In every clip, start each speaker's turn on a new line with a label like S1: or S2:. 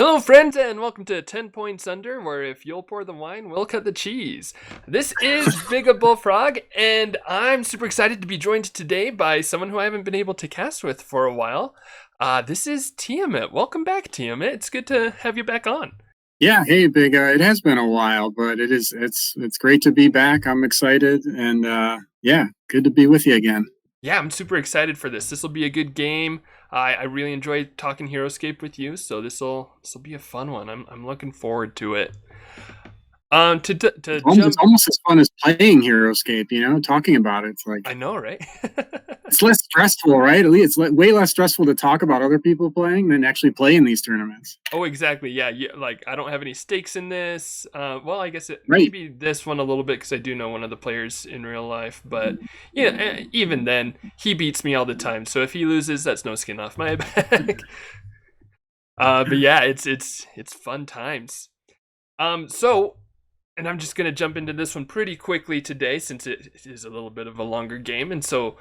S1: Hello, friends, and welcome to 10 Points Under, where if you'll pour the wine, we'll cut the cheese. This is Big a Bullfrog, and I'm super excited to be joined today by someone who I haven't been able to cast with for a while. This is Tiamat. Welcome back, Tiamat. It's good to have you back on.
S2: Yeah, hey, Big. It has been a while, but it's great to be back. I'm excited, and yeah, good to be with you again.
S1: Yeah, I'm super excited for this. This will be a good game. I really enjoy talking Heroscape with you, so this will be a fun one. I'm looking forward to it. To
S2: It's
S1: jump,
S2: almost as fun as playing Heroscape. Talking about it. It's like
S1: I know, right?
S2: it's less stressful, right? At least it's way less stressful to talk about other people playing than actually play in these tournaments.
S1: Oh, exactly. Yeah, like I don't have any stakes in this. Well, I guess
S2: Right.
S1: maybe this one a little bit because I do know one of the players in real life. But yeah, even then, he beats me all the time. So if he loses, that's no skin off my back. But yeah, it's fun times. So, and I'm just gonna jump into this one pretty quickly today since it is a little bit of a longer game, and so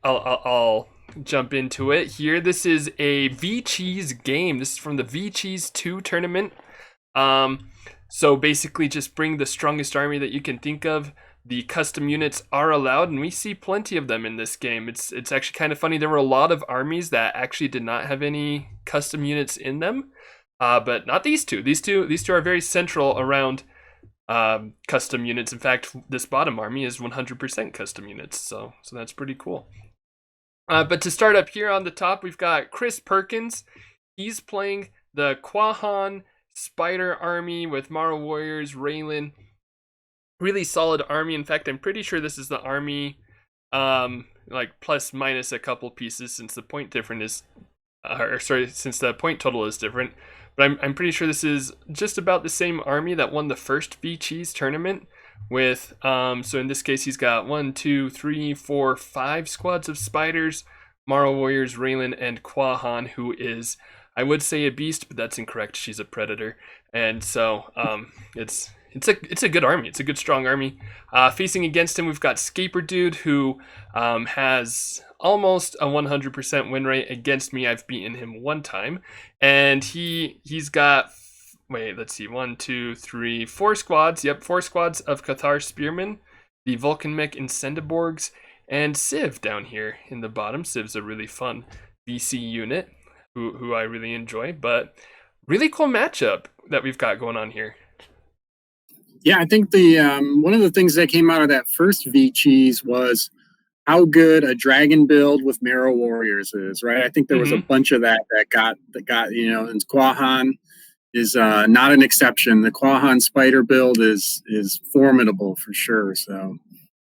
S1: I'll jump into it here. This is a VCheese game. This is from the VCheese 2 tournament. So basically, just bring the strongest army that you can think of. The custom units are allowed, and we see plenty of them in this game. It's actually kind of funny. There were a lot of armies that actually did not have any custom units in them, but not these two. These two are very central around custom units. In fact, this bottom army is 100% custom units, so that's pretty cool. But to start up here on the top, we've got Chris Perkins. He's playing the Quahon Spider Army with Marro Warriors, Raelin. Really solid army. In fact, I'm pretty sure this is the army, like plus minus a couple pieces since the point difference is, since the point total is different. But I'm pretty sure this is just about the same army that won the first VCheese tournament with, so in this case, he's got 1, 2, 3, 4, 5 squads of spiders, Marro Warriors, Raelin, and Quahon, who is, I would say a beast, but that's incorrect. She's a predator. And so, it's a good army. It's a good, strong army. Facing against him, we've got Scaperedude, who has almost a 100% win rate against me. I've beaten him one time, and he's got, wait, let's see, 1, 2, 3, 4 squads. Yep, 4 squads of Cathar Spearmen, the Vulcanmech Incendiborgs, and Civ down here in the bottom. Civ's a really fun VC unit who I really enjoy, but really cool matchup that we've got going on here.
S2: Yeah, I think the one of the things that came out of that first VCheese was how good a dragon build with Marro Warriors is, right? I think there was a bunch of that got and Quahon is not an exception. The Quahon Spider build is formidable for sure. So,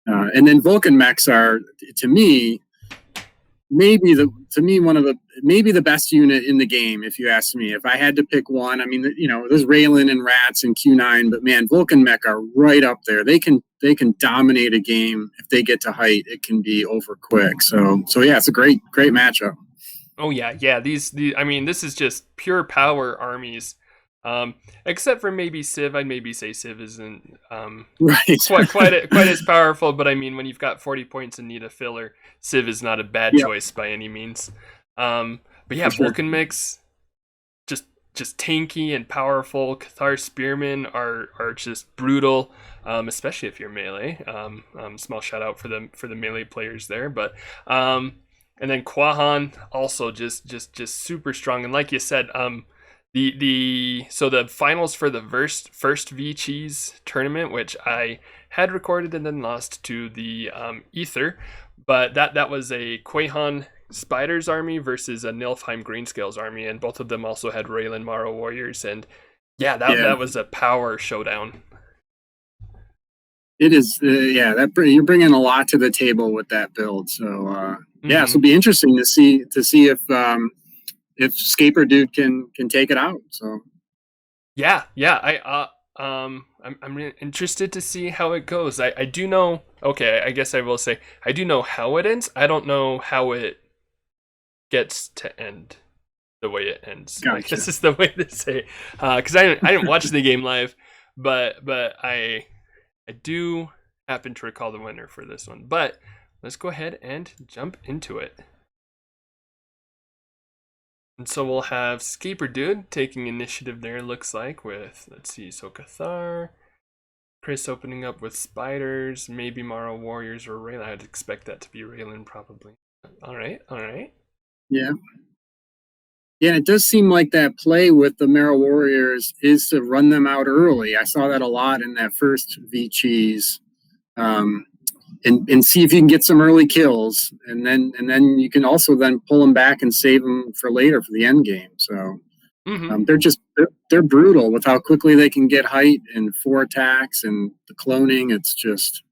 S2: and then Vulcanmechs are, to me, maybe the best unit in the game, if you ask me. If I had to pick one, I mean, there's Raelin and Rats and Q9, but man, Vulcanmech are right up there. They can dominate a game if they get to height. It can be over quick. So yeah, it's a great matchup.
S1: Oh yeah. These I mean, this is just pure power armies. Except for maybe Civ, I'd maybe say Civ isn't
S2: right
S1: quite as powerful. But I mean, when you've got 40 points and need a filler, Civ is not a bad choice by any means. But yeah, sure. Vulcanmechs, just tanky and powerful. Cathar Spearmen are just brutal, especially if you're melee. Small shout out for the melee players there, but and then Quahon also just super strong. And like you said, so the finals for the first VCheese tournament, which I had recorded and then lost to the Ether, but that was a Quahon Spiders army versus a Nilfheim Greenscales army, and both of them also had Raelin Marro Warriors, and that was a power showdown.
S2: It is, that you're bringing a lot to the table with that build. So yeah, so it'll be interesting to see if Scaperedude can take it out. So
S1: yeah, I'm really interested to see how it goes. I do know. Okay, I guess I will say I do know how it ends. I don't know how it gets to end the way it ends.
S2: Gotcha.
S1: Like, this is the way to say, because I didn't watch the game live, but I do happen to recall the winner for this one. But let's go ahead and jump into it. And so we'll have Scaperedude taking initiative there, looks like, with, let's see, so Cathar, Chris opening up with spiders, maybe Marro Warriors or Raelin. I'd expect that to be Raelin, probably. All right.
S2: Yeah. Yeah, it does seem like that play with the Marro Warriors is to run them out early. I saw that a lot in that first VCheese. And see if you can get some early kills, and then you can also then pull them back and save them for later for the end game. So they're brutal with how quickly they can get height and 4 attacks and the cloning. It's just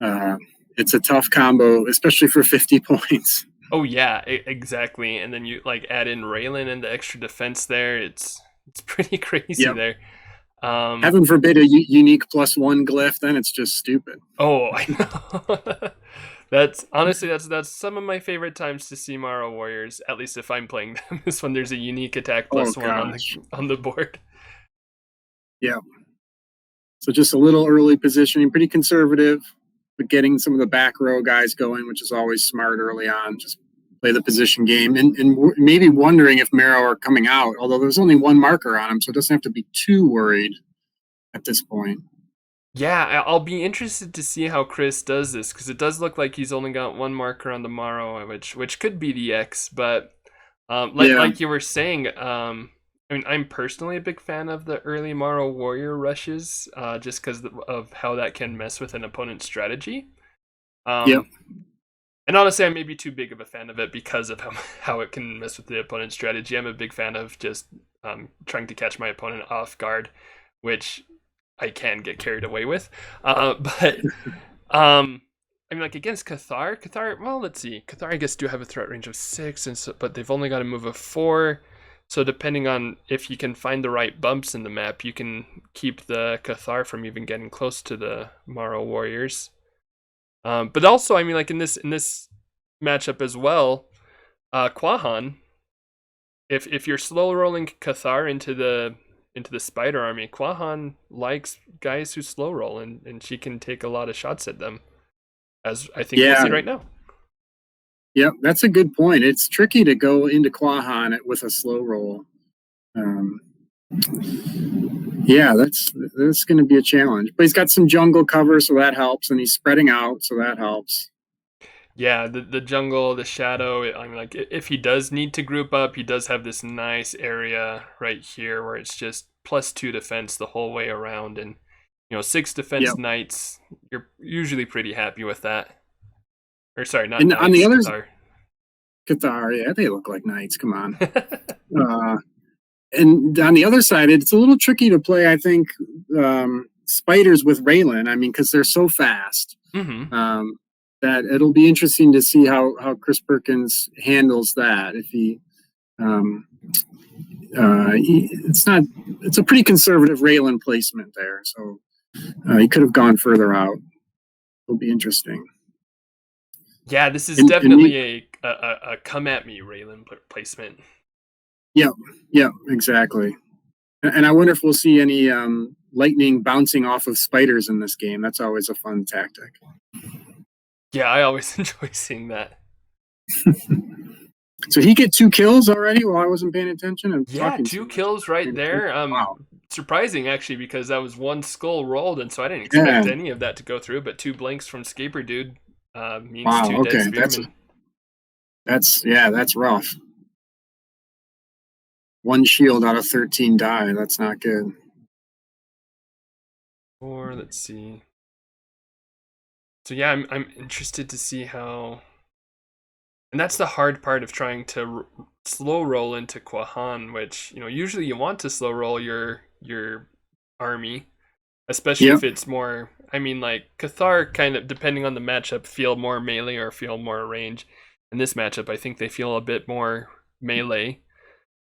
S2: it's a tough combo, especially for 50 points.
S1: Oh yeah, exactly. And then you like add in Raelin and the extra defense there. It's pretty crazy there.
S2: Heaven forbid a unique +1 glyph, then it's just stupid.
S1: Oh, I know. That's honestly that's some of my favorite times to see Marro Warriors. At least if I'm playing them, is when there's a unique attack +1 on the board.
S2: Yeah. So just a little early positioning, pretty conservative, but getting some of the back row guys going, which is always smart early on. Just play the position game, and maybe wondering if Marro are coming out, although there's only 1 marker on him, so it doesn't have to be too worried at this point.
S1: Yeah, I'll be interested to see how Chris does this, because it does look like he's only got 1 marker on the Marro, which could be the X, but like you were saying, I mean, I'm personally a big fan of the early Marro Warrior rushes, just because of how that can mess with an opponent's strategy. And honestly, I may be too big of a fan of it because of how it can mess with the opponent's strategy. I'm a big fan of just trying to catch my opponent off guard, which I can get carried away with. But I mean, like against Cathar, well, let's see. Cathar, I guess, do have a threat range of 6, but they've only got a move of 4. So depending on if you can find the right bumps in the map, you can keep the Cathar from even getting close to the Marro Warriors. But also, I mean, like in this matchup as well, Quahon, if you're slow rolling Cathar into the spider army, Quahon likes guys who slow roll, and she can take a lot of shots at them, as I think we'll see right now.
S2: Yeah, that's a good point. It's tricky to go into Quahon with a slow roll. Yeah, that's going to be a challenge. But he's got some jungle cover, so that helps, and he's spreading out, so that helps.
S1: Yeah, the jungle, the shadow. I mean, like if he does need to group up, he does have this nice area right here where it's just +2 defense the whole way around, and 6 defense knights. You're usually pretty happy with that. Or sorry, not knights,
S2: on the others. Cathar, yeah, they look like knights. Come on. And on the other side, it's a little tricky to play, I think, spiders with Raelin. I mean, because they're so fast. That it'll be interesting to see how Chris Perkins handles that. If it's a pretty conservative Raelin placement there, so he could have gone further out. It'll be interesting.
S1: Yeah, this is definitely a come at me Raelin placement.
S2: Yeah, exactly. And I wonder if we'll see any lightning bouncing off of spiders in this game. That's always a fun tactic.
S1: Yeah, I always enjoy seeing that.
S2: So he get 2 kills already while I wasn't paying attention?
S1: 2 kills right there. Wow. Surprising, actually, because that was 1 skull rolled, and so I didn't expect any of that to go through, but 2 blanks from Scaperedude means 2 dead spearmen.
S2: That's rough. 1 shield out of 13 die. That's not good.
S1: Or let's see. So yeah, I'm interested to see how, and that's the hard part of trying to slow roll into Quahon, which usually you want to slow roll your army, especially if it's more. I mean, like Cathar, kind of depending on the matchup, feel more melee or feel more range. In this matchup, I think they feel a bit more melee,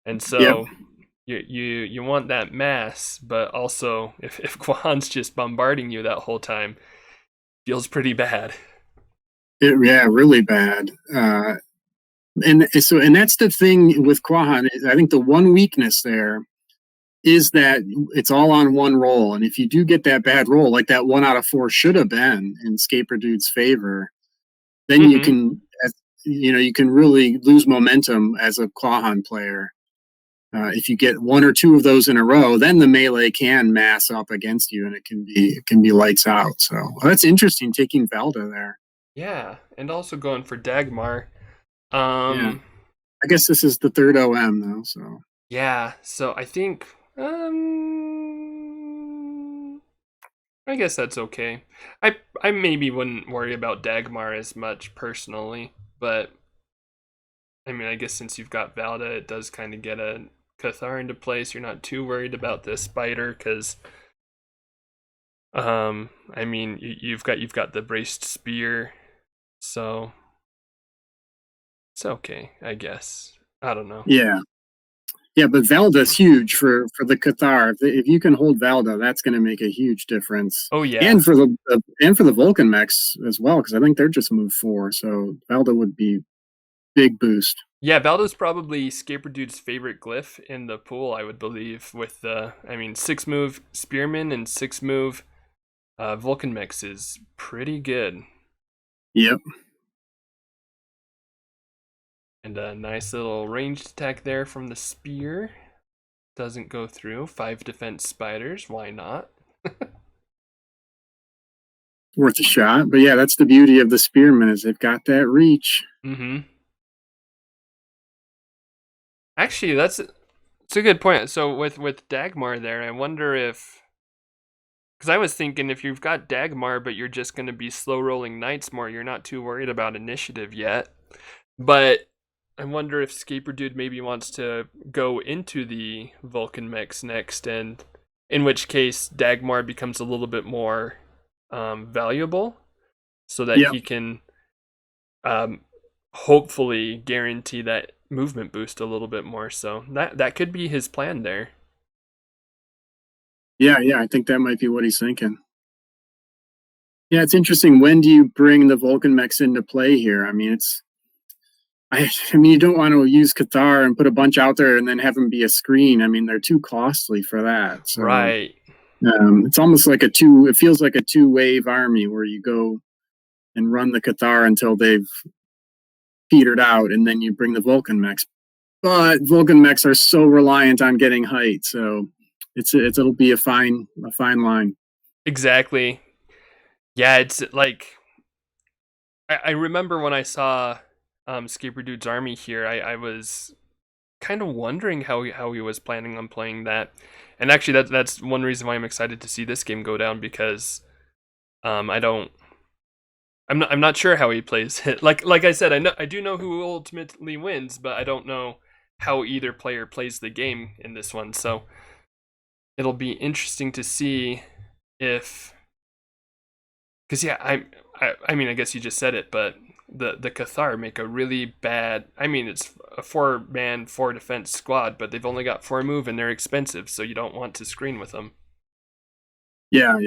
S1: and so you want that mass, but also if Quahon's just bombarding you that whole time, feels pretty bad.
S2: Really bad. And that's the thing with Quahon. I think the one weakness there is that it's all on 1 roll, and if you do get that bad roll, like that 1 out of 4 should have been in Scaperedude's favor, then you can, you can really lose momentum as a Quahon player. If you get one or two of those in a row, then the melee can mass up against you, and it can be lights out. So that's interesting, taking Valda there.
S1: Yeah, and also going for Dagmar.
S2: Yeah, I guess this is the third OM though. So
S1: yeah, so I think I guess that's okay. I maybe wouldn't worry about Dagmar as much personally, but I mean, I guess since you've got Valda, it does kind of get a Cathar into place. You're not too worried about the spider because, I mean, you've got the braced spear, so it's okay, I guess. I don't know.
S2: yeah, but Valda's huge for the Cathar. If you can hold Valda, that's going to make a huge difference.
S1: Oh yeah,
S2: and for the Vulcanmechs as well, because I think they're just move 4, so Valda would be big boost.
S1: yeah. Valda's probably Scaperedude's favorite glyph in the pool, I would believe. With the, I mean, 6-move Spearman and 6-move Vulcanmech is pretty good.
S2: Yep.
S1: And a nice little ranged attack there from the spear. Doesn't go through. 5 defense spiders. Why not?
S2: Worth a shot. But yeah, that's the beauty of the spearmen, is they've got that reach.
S1: Mm-hmm. Actually, it's a good point. So with Dagmar there, I wonder if, because I was thinking if you've got Dagmar but you're just going to be slow rolling knights more, you're not too worried about initiative yet. But I wonder if Scaperedude maybe wants to go into the Vulcanmechs next, and in which case Dagmar becomes a little bit more valuable, so that he can hopefully guarantee that movement boost a little bit more. So that could be his plan there.
S2: Yeah, I think that might be what he's thinking. Yeah, it's interesting. When do you bring the Vulcanmechs into play here? I mean, I mean, you don't want to use Cathar and put a bunch out there and then have them be a screen. I mean, they're too costly for that. So,
S1: right.
S2: It's almost like it feels like a 2-wave army where you go and run the Cathar until they've petered out, and then you bring the Vulcanmechs. But Vulcanmechs are so reliant on getting height, so it'll be a fine line.
S1: Exactly. Yeah, it's like I remember when I saw Scaperedude's army here, I was kind of wondering how he was planning on playing that. And actually that's one reason why I'm excited to see this game go down, because I'm not sure how he plays it. Like I said, I do know who ultimately wins, but I don't know how either player plays the game in this one. So it'll be interesting to see if, because yeah, I mean, I guess you just said it, but the Cathar make a really bad, I mean, it's a 4-man 4 defense squad, but they've only got 4 move and they're expensive, so you don't want to screen with them.
S2: Yeah.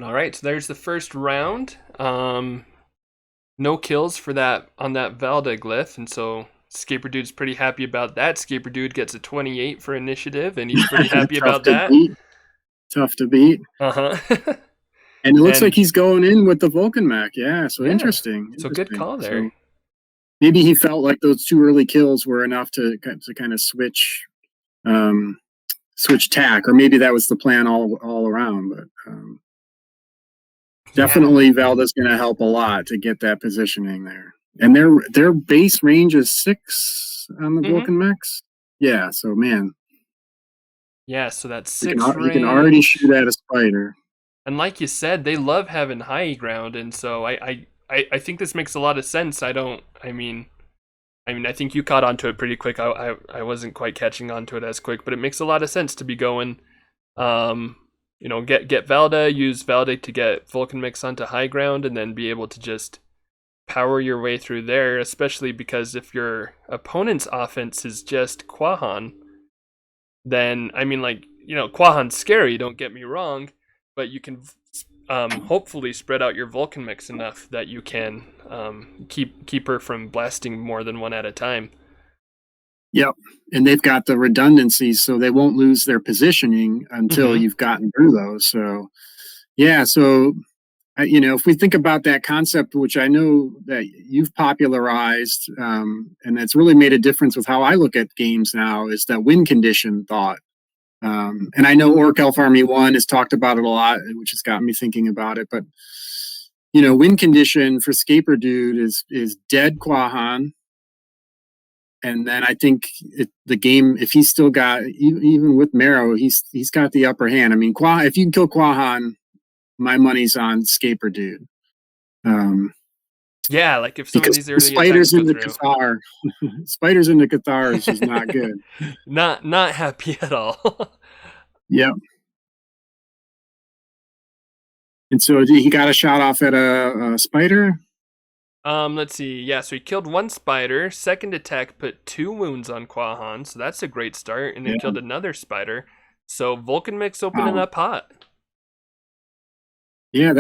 S1: All right, so there's the first round. No kills for that on that Valda glyph, and so Scaperedude's pretty happy about that. Scaperedude gets a 28 for initiative, and he's pretty happy about that.
S2: Tough to beat.
S1: Uh-huh.
S2: And it looks like he's going in with the Vulcanmech. Yeah, so interesting.
S1: So good call there.
S2: So maybe he felt like those 2 early kills were enough to kind of switch tack, or maybe that was the plan all around. But definitely Valda's going to help a lot to get that positioning there. And their base range is 6 on the Vulcanmechs. Yeah, so man.
S1: Yeah, so that's 6 range.
S2: You can already shoot at a spider.
S1: And like you said, they love having high ground, and so I think this makes a lot of sense. I mean, I think you caught onto it pretty quick. I wasn't quite catching onto it as quick, but it makes a lot of sense to be going, get Valda, use Valda to get Vulcanmech onto high ground, and then be able to just power your way through there, especially because if your opponent's offense is just Quahon, then, I mean, Quahon's scary, don't get me wrong, but you can hopefully spread out your Vulcanmech enough that you can keep her from blasting more than one at a time.
S2: Yep, and they've got the redundancies, so they won't lose their positioning until you've gotten through those. So, yeah, so if we think about that concept, which I know that you've popularized, and that's really made a difference with how I look at games now, is that win condition thought. And I know Orc Elf Army 1 has talked about it a lot, which has got me thinking about it. But, win condition for Scaperedude is dead Quahon. And then I think the game, if he's still got, even with Marro, he's got the upper hand. I mean, if you can kill Quahon, my money's on Scaperedude.
S1: Yeah, like if some of these early
S2: spiders
S1: attacks
S2: in
S1: go
S2: the
S1: through.
S2: Cathar, spiders in the Cathar is just not good.
S1: not happy at all.
S2: Yep. And so he got a shot off at a spider.
S1: Let's see. Yeah, so he killed one spider. Second attack put 2 wounds on Quahon, so that's a great start. And then killed another spider. So Vulcanmech's opening up hot.
S2: Yeah,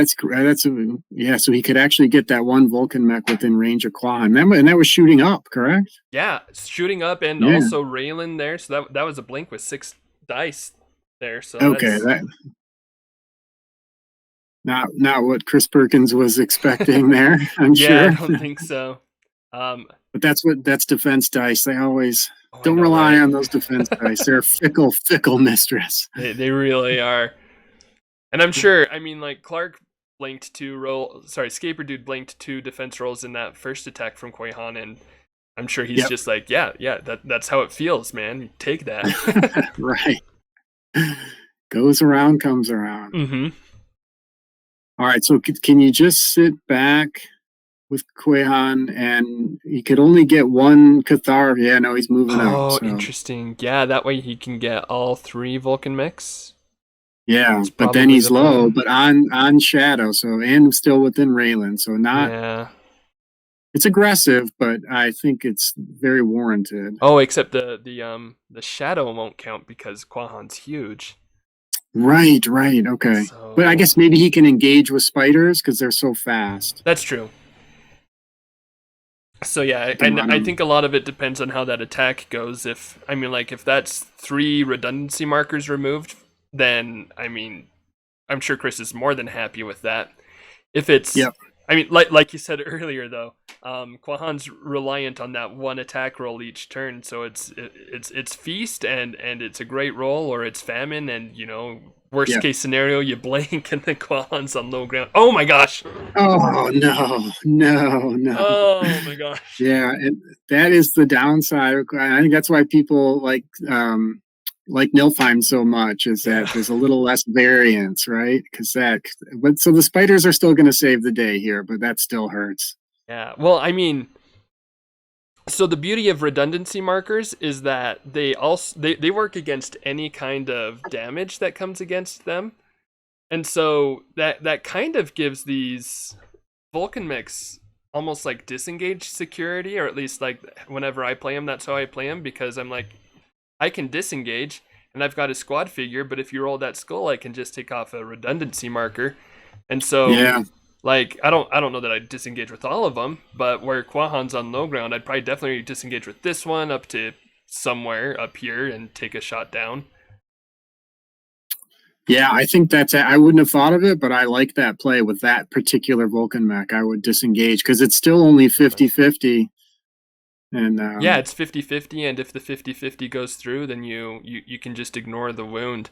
S2: so he could actually get that one Vulcanmech within range of Quahon. And that was shooting up, correct?
S1: Yeah, shooting up, and also Raelin there. So that was a blink with 6 dice there. So
S2: okay, not what Chris Perkins was expecting there. I'm sure.
S1: I don't think so.
S2: But that's defense dice. They always don't rely on those defense dice. They're fickle mistress.
S1: They really are. And I'm sure, I mean, like Clark blinked 2 Scaperedude blinked 2 defense rolls in that first attack from Quahon, and I'm sure he's just like, yeah, that's how it feels, man. You take that.
S2: Right. Goes around, comes around.
S1: Mm-hmm.
S2: All right, so can you just sit back with Quahon, and he could only get one Cathar? Yeah, no, he's moving out.
S1: Oh, interesting. Yeah, that way he can get all 3 Vulcanmechs.
S2: Yeah, but then he's low, but on Shadow, and still within Raelin, so not.
S1: Yeah.
S2: It's aggressive, but I think it's very warranted.
S1: Oh, except the Shadow won't count because Quahon's huge.
S2: Right, okay. So, but I guess maybe he can engage with spiders because they're so fast.
S1: That's true. So yeah, I think a lot of it depends on how that attack goes. If that's 3 redundancy markers removed, then I'm sure Chris is more than happy with that. If it's like you said earlier though, Quahon's reliant on that one attack roll each turn, so it's feast and it's a great roll, or it's famine, and worst case scenario you blink and then Quahon's on low ground. Oh my gosh!
S2: Oh no!
S1: Oh my gosh!
S2: Yeah, and that is the downside. I think that's why people like Nilfheim so much, is that there's a little less variance, right? But so the spiders are still going to save the day here, but that still hurts.
S1: Yeah, well, so the beauty of redundancy markers is that they work against any kind of damage that comes against them, and so that kind of gives these Vulcanmechs almost like disengaged security, or at least like whenever I play them, that's how I play them, because I'm like, I can disengage, and I've got a squad figure, but if you roll that skull, I can just take off a redundancy marker. And so, like, I don't know that I'd disengage with all of them, but where Quahon's on low ground, I'd probably definitely disengage with this one up to somewhere up here and take a shot down.
S2: Yeah, I think I wouldn't have thought of it, but I like that play with that particular Vulcanmech. I would disengage because it's still only 50-50. And
S1: yeah, it's 50-50, and if the 50-50 goes through, then you can just ignore the wound.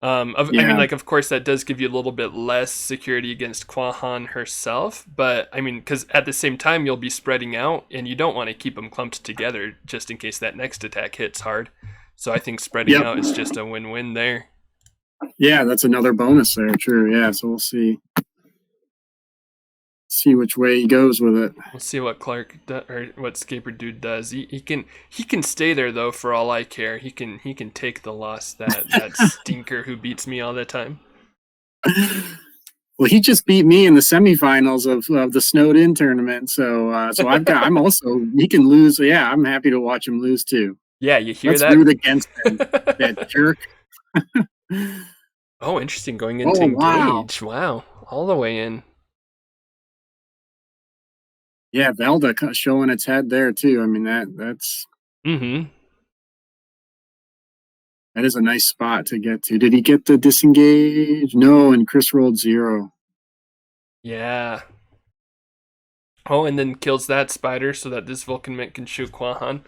S1: Of course, that does give you a little bit less security against Quahon herself, but because at the same time you'll be spreading out, and you don't want to keep them clumped together just in case that next attack hits hard. So I think spreading out is just a win-win there.
S2: Yeah, that's another bonus there. True. Yeah, so we'll see which way he goes with it.
S1: We'll see what Clark or what Scaperedude does. He can stay there though, for all I care. He can take the loss, that stinker who beats me all the time.
S2: Well, he just beat me in the semifinals of the Snowed In tournament. So I'm also, he can lose. Yeah, I'm happy to watch him lose too.
S1: Yeah, you hear
S2: Let's
S1: that?
S2: root against him, that jerk.
S1: Oh, interesting. Going into engage. Wow, all the way in.
S2: Yeah, Velda showing its head there too. That's
S1: Mm-hmm.
S2: That is a nice spot to get to. Did he get the disengage? No, and Chris rolled 0.
S1: Yeah. Oh, and then kills that spider so that this Vulcanmech can shoot Quahon,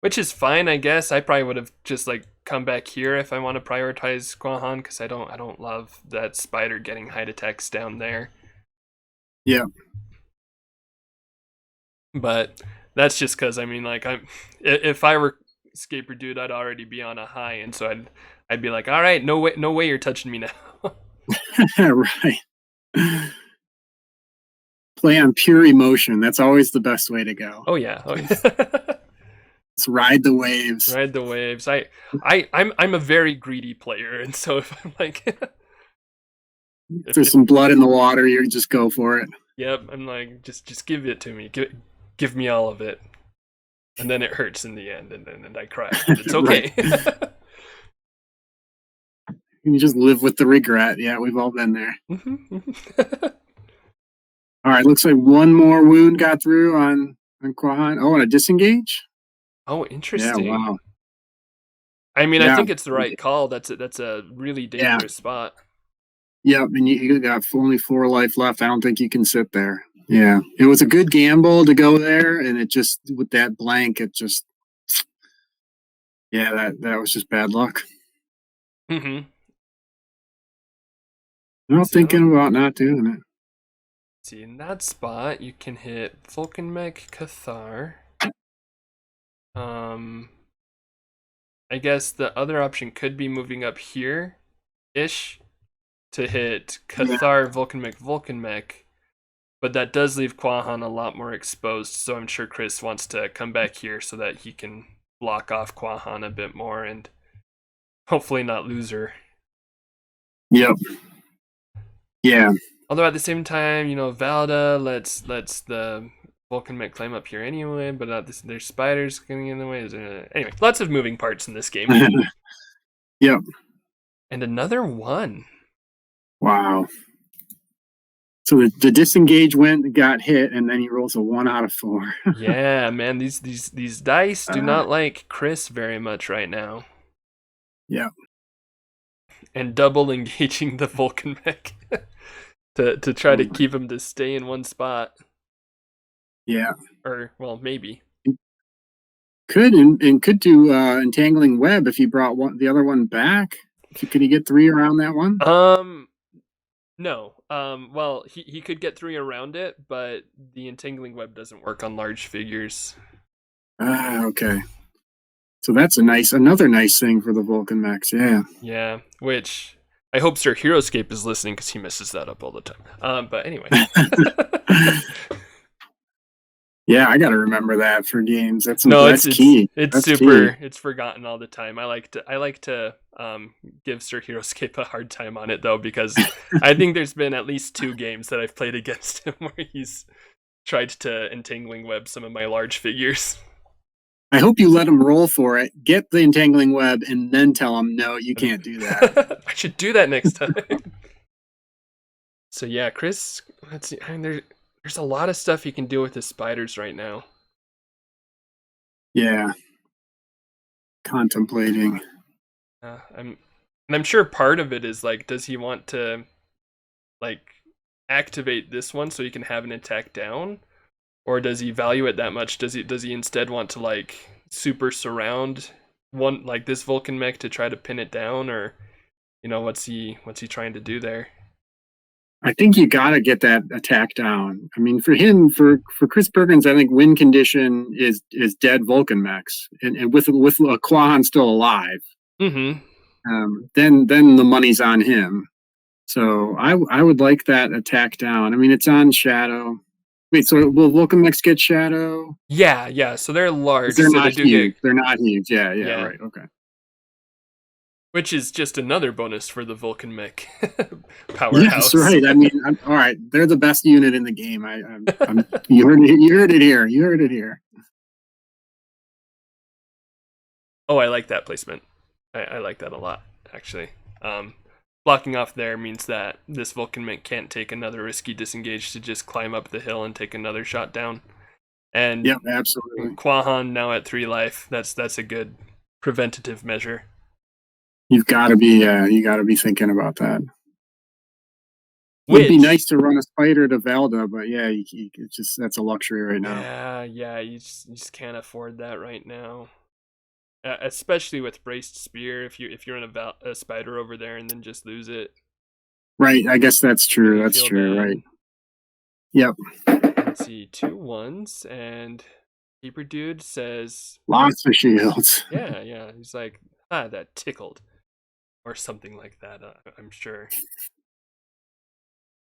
S1: which is fine, I guess. I probably would have just like come back here if I want to prioritize Quahon because I don't love that spider getting height attacks down there.
S2: Yeah.
S1: But that's just because I mean, like if I were Scaperedude, I'd already be on a high, and so I'd be like, all right, no way, you're touching me now.
S2: Right. Play on pure emotion. That's always the best way to go.
S1: Oh yeah.
S2: Let's ride the waves.
S1: Ride the waves. I'm a very greedy player, and so if I'm like,
S2: if there's some blood in the water, you just go for it.
S1: Yep, I'm like, just give it to me. Give me all of it. And then it hurts in the end, and I cry. But it's okay.
S2: You just live with the regret. Yeah, we've all been there. All right, looks like one more wound got through on Quahon. Oh, and a disengage?
S1: Oh, interesting.
S2: Yeah, wow.
S1: I mean, I think it's the right call. That's a really dangerous spot.
S2: Yep, and you got only 4 life left. I don't think you can sit there. Yeah, it was a good gamble to go there, and it just, with that blank, it just, yeah, that was just bad luck.
S1: Mm-hmm.
S2: I'm thinking about not doing it.
S1: See, in that spot, you can hit Vulcanmech, Cathar. I guess the other option could be moving up here-ish to hit Cathar, Vulcanmech, but that does leave Quahon a lot more exposed, so I'm sure Chris wants to come back here so that he can block off Quahon a bit more and hopefully not lose her. Yep.
S2: Yeah.
S1: Although at the same time, Valda lets the Vulcanmech climb up here anyway, but there's spiders getting in the way. Anyway, lots of moving parts in this game.
S2: Yep.
S1: And another 1.
S2: Wow. So the disengage got hit, and then he rolls a 1 out of 4.
S1: Yeah, man, these dice do not like Chris very much right now.
S2: Yeah.
S1: And double engaging the Vulcanmech to try to keep him to stay in one spot.
S2: Yeah.
S1: Or, well, maybe.
S2: Could do entangling web if he brought the other one back. Could he get 3 around that one?
S1: No. Well, he could get 3 around it, but the entangling web doesn't work on large figures.
S2: Okay. So that's another nice thing for the Vulcanmechs, yeah.
S1: Yeah, which I hope Sir Heroscape is listening because he messes that up all the time. But anyway.
S2: Yeah, I got to remember that for games. That's
S1: key. It's
S2: that's
S1: super.
S2: Key.
S1: It's forgotten all the time. I like to give Sir Heroscape a hard time on it though, because I think there's been at least 2 games that I've played against him where he's tried to entangling web some of my large figures.
S2: I hope you let him roll for it, get the entangling web, and then tell him, no, you can't do that.
S1: I should do that next time. So yeah, Chris, let's see. I mean, there's a lot of stuff he can do with his spiders right now.
S2: Yeah. Contemplating.
S1: I'm sure part of it is like, does he want to like activate this one so he can have an attack down? Or does he value it that much? Does he instead want to like super surround one like this Vulcanmech to try to pin it down, or what's he trying to do there?
S2: I think you got to get that attack down. I mean, for him, for Chris Perkins, I think win condition is dead Vulcanmechs, and with a Quahon still alive.
S1: Mm-hmm.
S2: Then the money's on him. So I would like that attack down. I mean, it's on Shadow. Wait, so will Vulcanmechs get Shadow?
S1: Yeah. So they're large.
S2: They're
S1: so
S2: not huge. They're not huge. Yeah, right. Okay.
S1: Which is just another bonus for the Vulcanmech powerhouse.
S2: Yes, right. I mean, all right. They're the best unit in the game. You heard it here. You heard it here.
S1: Oh, I like that placement. I like that a lot, actually. Blocking off there means that this Vulcanmech can't take another risky disengage to just climb up the hill and take another shot down. And
S2: yep, absolutely.
S1: Quahon now at 3 life. That's a good preventative measure.
S2: You got to be thinking about that. Would be
S1: Which,
S2: nice to run a spider to Velda, but yeah, it's just that's a luxury right now.
S1: yeah, you just can't afford that right now. Especially with braced spear, if you're in a spider over there and then just lose it,
S2: Right, I guess that's true.
S1: really
S2: That's
S1: feel
S2: true.
S1: bad.
S2: Right. Yep.
S1: Let's see, 2 1s, and Scaperedude says,
S2: Lots of shields.
S1: yeah. He's like, that tickled, or something like that. I'm sure.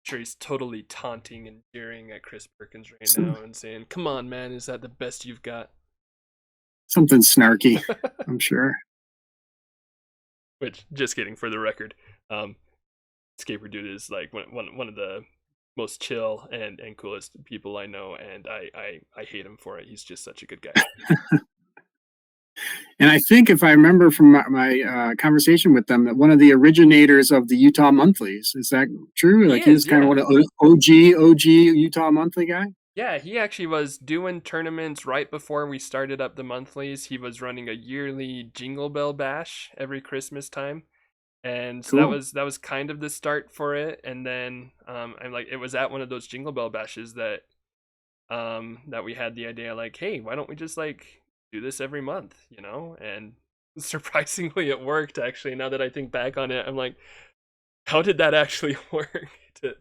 S1: Sure, he's totally taunting and jeering at Chris Perkins right now and saying, "Come on, man, is that the best you've got?"
S2: Something snarky, I'm sure.
S1: Which, just kidding, for the record, Scaperedude is like one of the most chill and coolest people I know, and I hate him for it. He's just such a good guy.
S2: And I think if I remember from my conversation with them, that one of the originators of the Utah Monthlies, is that true?
S1: He
S2: Like he was
S1: is,
S2: kind of
S1: yeah.
S2: one of OG Utah Monthly guy.
S1: Yeah, he actually was doing tournaments right before we started up the monthlies. He was running a yearly Jingle Bell Bash every Christmas time. And so
S2: Cool.
S1: that was kind of the start for it. And then I'm like, it was at one of those Jingle Bell Bashes that that we had the idea, like, hey, why don't we just like do this every month, you know? And surprisingly it worked. Actually, now that I think back on it, I'm like, how did that actually work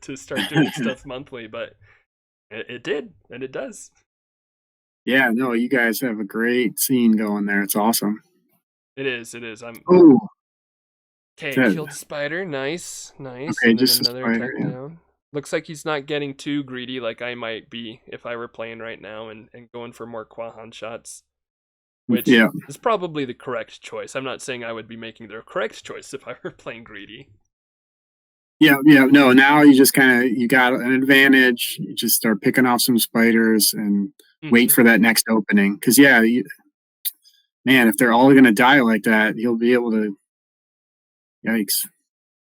S1: to start doing stuff monthly? But it did, and it does.
S2: Yeah, no, you guys have a great scene going there. It's awesome.
S1: It is. I'm
S2: Oh,
S1: okay.
S2: that,
S1: Killed spider, nice,
S2: okay,
S1: and then
S2: just a
S1: another
S2: spider.
S1: attack
S2: Yeah.
S1: down. Looks like he's not getting too greedy like I might be if I were playing right now and going for more Quahon shots, which
S2: Yeah,
S1: is probably the correct choice. I'm not saying I would be making the correct choice if I were playing greedy.
S2: yeah. No, now you just kind of you got an advantage. You just start picking off some spiders and wait
S1: Mm-hmm.
S2: for that next opening. Because yeah, man, if they're all going to die like that, he'll be able to. Yikes.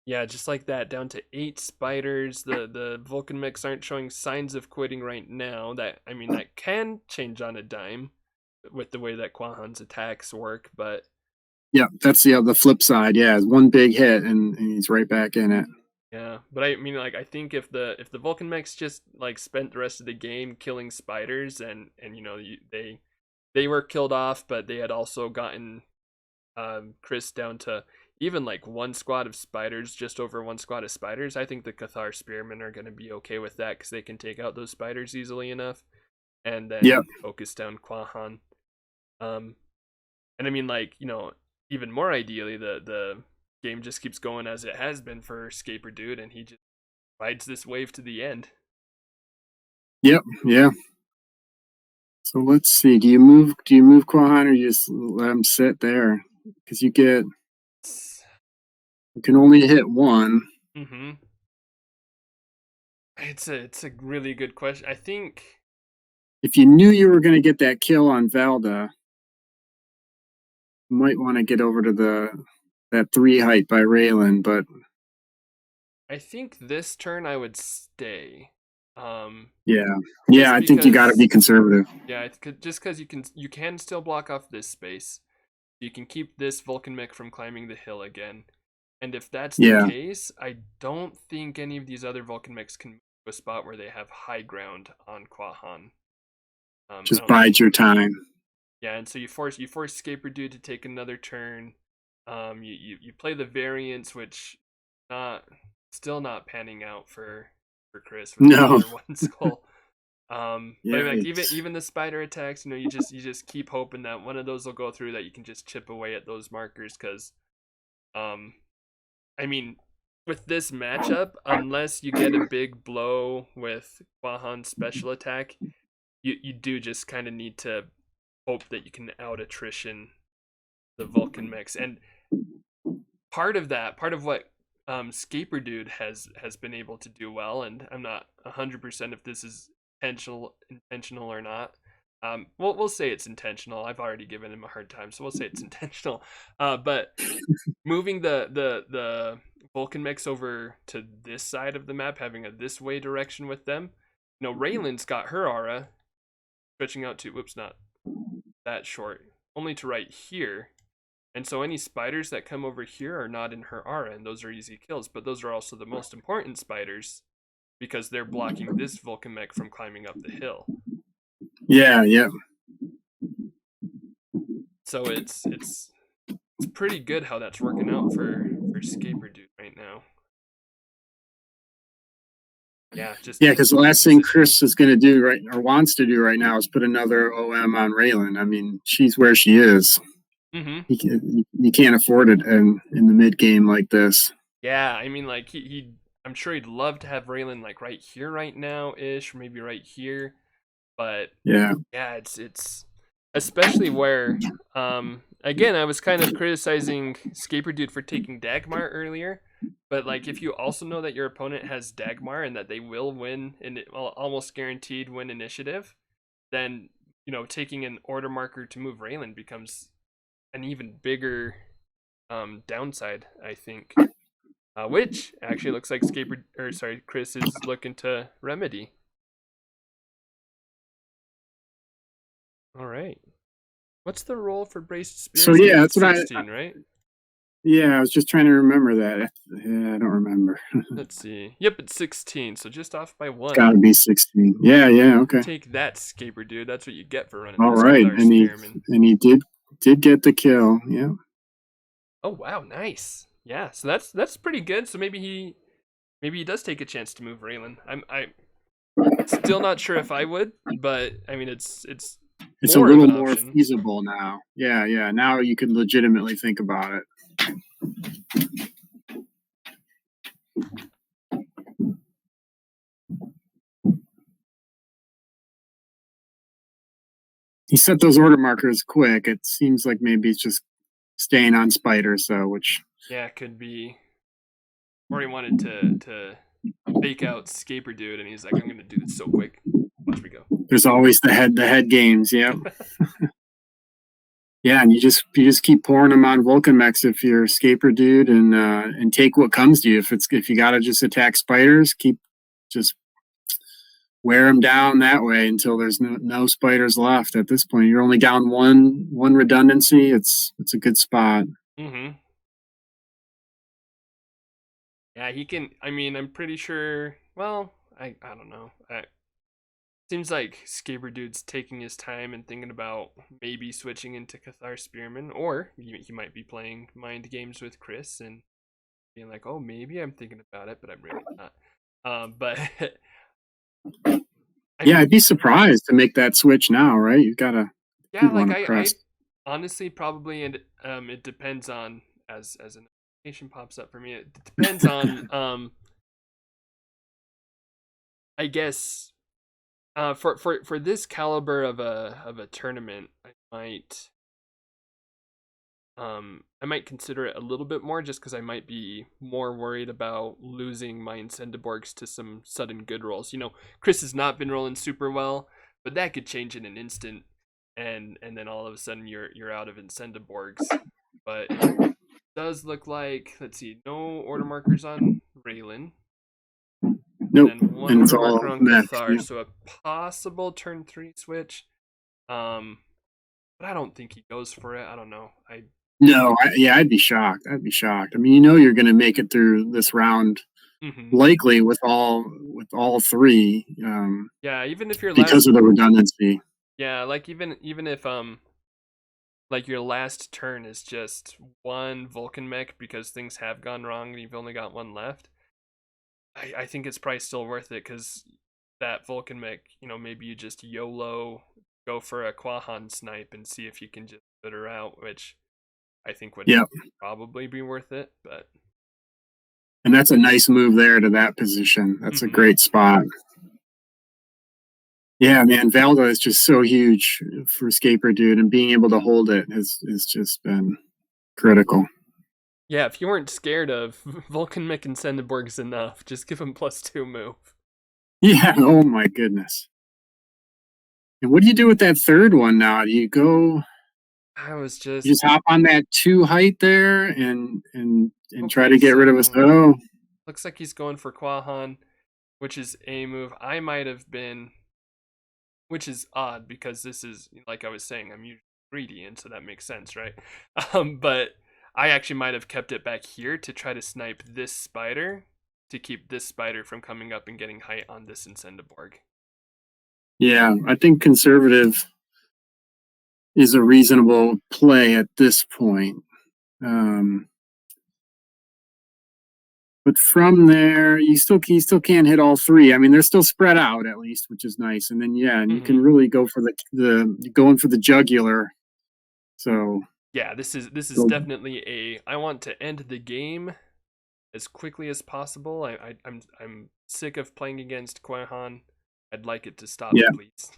S1: Yeah, just like that, down to 8 spiders. The Vulcanmechs aren't showing signs of quitting right now. That, I mean, that can change on a dime with the way that Quahon's attacks work, but
S2: Yeah, that's the flip side. Yeah, it's one big hit and he's right back in it.
S1: yeah. But I mean, like, I think if the Vulcanmechs just like spent the rest of the game killing spiders, and you know they were killed off, but they had also gotten Chris down to even like one squad of spiders, just over one squad of spiders. I think the Cathar spearmen are going to be okay with that because they can take out those spiders easily enough, and
S2: Yeah,
S1: then focus down Quahon. Um, and I mean, like, you know, even more ideally, the game just keeps going as it has been for Scaperedude, and he just rides this wave to the end.
S2: yep, yeah. So let's see. Do you move Quahon or you just let him sit there? Because you can only hit one.
S1: Mm-hmm. It's a really good question. I think
S2: If you knew you were going to get that kill on Valda, you might want to get over to the that 3 height by Raelin, but
S1: this turn I would stay.
S2: yeah,
S1: Just
S2: yeah. I think you got to be
S1: because,
S2: conservative.
S1: yeah, just because you can still block off this space. You can keep this Vulcanmech from climbing the hill again. And if that's the
S2: Yeah,
S1: case, I don't think any of these other Vulcanmechs can move to a spot where they have high ground on Quahon. I
S2: just
S1: don't think.
S2: bide your time.
S1: Yeah, and so you force Scaperedude to take another turn. You play the variants, which not still not panning out for Chris with
S2: No,
S1: another one skull. But I mean, like
S2: yikes.
S1: even the spider attacks, you know, you just keep hoping that one of those will go through, that you can just chip away at those markers, because um, I mean, with this matchup, unless you get a big blow with Quahon's special attack, you do just kind of need to hope that you can out attrition the Vulcan mix. And part of what Scaperedude has been able to do well, and I'm not 100% if this is intentional or not. We'll say it's intentional. I've already given him a hard time, so we'll say it's intentional. But moving the Vulcan mix over to this side of the map, having a this way direction with them. You know, Raelin's got her aura stretching out to, whoops, not that short, only to right here. And so any spiders that come over here are not in her aura, and those are easy kills. But those are also the most important spiders because they're blocking this Vulcanmech from climbing up the hill.
S2: Yeah, yeah.
S1: So it's pretty good how that's working out for Scaperedude right now. Yeah, just
S2: Because the last thing
S1: positioning.
S2: Chris is going to do right or wants to do right now is put another OM on Raelin. I mean, she's where she is.
S1: Mm-hmm.
S2: You can't afford it in the mid game like this.
S1: Yeah, I mean, like he I'm sure he'd love to have Raelin like right here, right now, ish, or maybe right here. But
S2: Yeah,
S1: yeah, it's especially where again I was kind of criticizing Scaperedude for taking Dagmar earlier, but like if you also know that your opponent has Dagmar and that they will win and almost guaranteed win initiative, then taking an order marker to move Raelin becomes an even bigger downside, I think. Which actually looks like Chris is looking to remedy. All right. What's the roll for braced
S2: so
S1: spears? I
S2: yeah,
S1: think
S2: that's
S1: it's
S2: what
S1: 16, right?
S2: I was just trying to remember that. Yeah, I don't remember.
S1: Let's see. Yep, it's 16, so just off by
S2: It's
S1: 1.
S2: got to be 16. Yeah, okay.
S1: Take that, Scaperedude. That's what you get for running
S2: All
S1: this
S2: right,
S1: Cathar
S2: and
S1: Spearman.
S2: he did get the kill. Yeah.
S1: Oh wow, nice. Yeah, so that's pretty good. So maybe he does take a chance to move Raelin. I'm still not sure if I would, but I mean it's
S2: It's a
S1: more of
S2: little
S1: an
S2: more
S1: option.
S2: feasible now. Yeah. Now you can legitimately think about it. He set those order markers quick. It seems like maybe he's just staying on Spider, so which
S1: Yeah, could be. Or he wanted to fake out Scaperedude, and he's like, I'm gonna do this so quick. Watch me go.
S2: there's always the head games. Yeah. Yeah, and you just keep pouring them on Vulcanmechs if you're Scaperedude and take what comes to you. If you gotta just attack spiders, keep just wear them down that way until there's no spiders left. At this point, you're only down one redundancy. It's a good spot.
S1: Mm-hmm. Yeah, he can. I mean, I'm pretty sure. Well, I don't know. Seems like Scaperedude's taking his time and thinking about maybe switching into Cathar Spearman, or he might be playing mind games with Chris and being like, "Oh, maybe I'm thinking about it, but I'm really not." But I
S2: Yeah,
S1: mean,
S2: I'd be surprised to make that switch now, right? You've got to
S1: yeah,
S2: you
S1: like
S2: want to
S1: I
S2: press.
S1: honestly probably, and it depends on as an notification pops up for me. It depends on I guess for this caliber of a tournament, I might consider it a little bit more just because I might be more worried about losing my Incendiborgs to some sudden good rolls. Chris has not been rolling super well, but that could change in an instant, and then all of a sudden you're out of Incendiborgs. But it does look like, let's see, no order markers on Raelin, and
S2: Nope,
S1: then one
S2: and it's
S1: order
S2: all
S1: marker on
S2: mech.
S1: Cathar,
S2: Yeah.
S1: so a possible turn 3 switch. Um, but I don't think he goes for it. I don't know.
S2: No, I'd be shocked. I'd be shocked. I mean, you're going to make it through this round
S1: Mhm.
S2: likely with all three
S1: Yeah, even if your
S2: because
S1: last
S2: of the redundancy.
S1: Yeah, like even if like your last turn is just one Vulcanmech because things have gone wrong and you've only got one left, I think it's probably still worth it because that Vulcanmech, maybe you just YOLO go for a Quahon snipe and see if you can just put her out, which I think would
S2: Yep,
S1: probably be worth it. But
S2: and that's a nice move there to that position. That's a
S1: mhm.
S2: great spot. Yeah, man, Valda is just so huge for Scaperedude, and being able to hold it has just been critical.
S1: Yeah, if you weren't scared of Vulcanmech and Sendeborg's enough, just give him +2 move.
S2: Yeah, oh my goodness. And what do you do with that third one now? Do you go?
S1: I was
S2: You
S1: just
S2: just hop on that 2 height there and try
S1: okay,
S2: to get rid of us.
S1: so
S2: Oh,
S1: looks like he's going for Quahon, which is a move I might have been, which is odd because this is, like I was saying, I'm usually greedy, and so that makes sense, right? But I actually might have kept it back here to try to snipe this spider, to keep this spider from coming up and getting height on this Incendiborg.
S2: Yeah, I think conservative is a reasonable play at this point. But from there, you still can't hit all three. I mean, they're still spread out at least, which is nice. And then and you can really go for the going for the jugular. So
S1: yeah, this is definitely I want to end the game as quickly as possible. I'm sick of playing against Quahon. I'd like it to stop, please.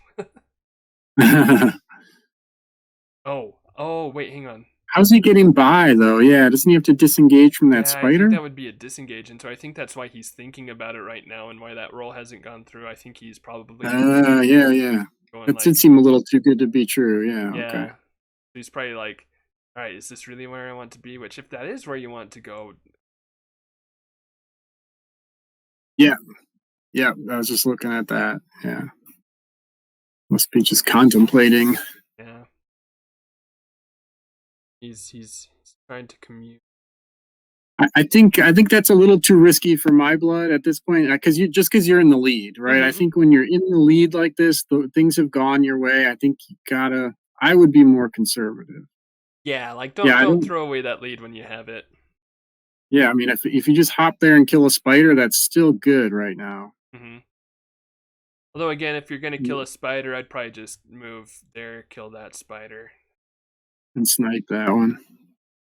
S1: Oh, wait, hang on.
S2: How's he getting by though? Yeah, doesn't he have to disengage from that spider?
S1: I think that would be a disengage, and so I think that's why he's thinking about it right now, and why that roll hasn't gone through. I think he's probably
S2: yeah. That did seem a little too good to be true. Yeah. Okay.
S1: He's probably like, all right, is this really where I want to be? Which, if that is where you want to go,
S2: yeah, I was just looking at that. Yeah, must be just contemplating.
S1: Yeah. He's trying to commute.
S2: I think that's a little too risky for my blood at this point, because you're in the lead, right? I think when you're in the lead like this, things have gone your way. I think I would be more conservative.
S1: Yeah, like don't throw away that lead when you have it.
S2: Yeah, I mean, if you just hop there and kill a spider, that's still good right now.
S1: Although again, if you're gonna kill a spider, I'd probably just move there, kill that spider,
S2: and snipe that one.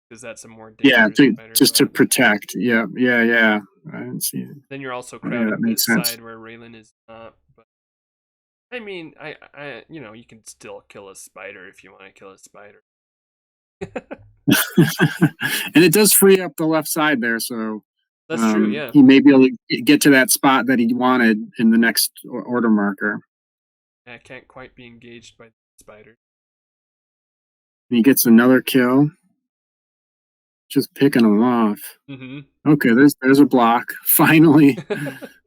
S1: Because that's a more dangerous spider,
S2: to protect. Yeah. I didn't see it.
S1: Then you're also crowding this side where Raelin is not. But I mean, I you can still kill a spider if you want to kill a spider.
S2: And it does free up the left side there, so
S1: that's true. Yeah,
S2: he may be able to get to that spot that he wanted in the next order marker.
S1: I can't quite be engaged by the spider.
S2: And he gets another kill. Just picking them off. Okay, there's a block. Finally,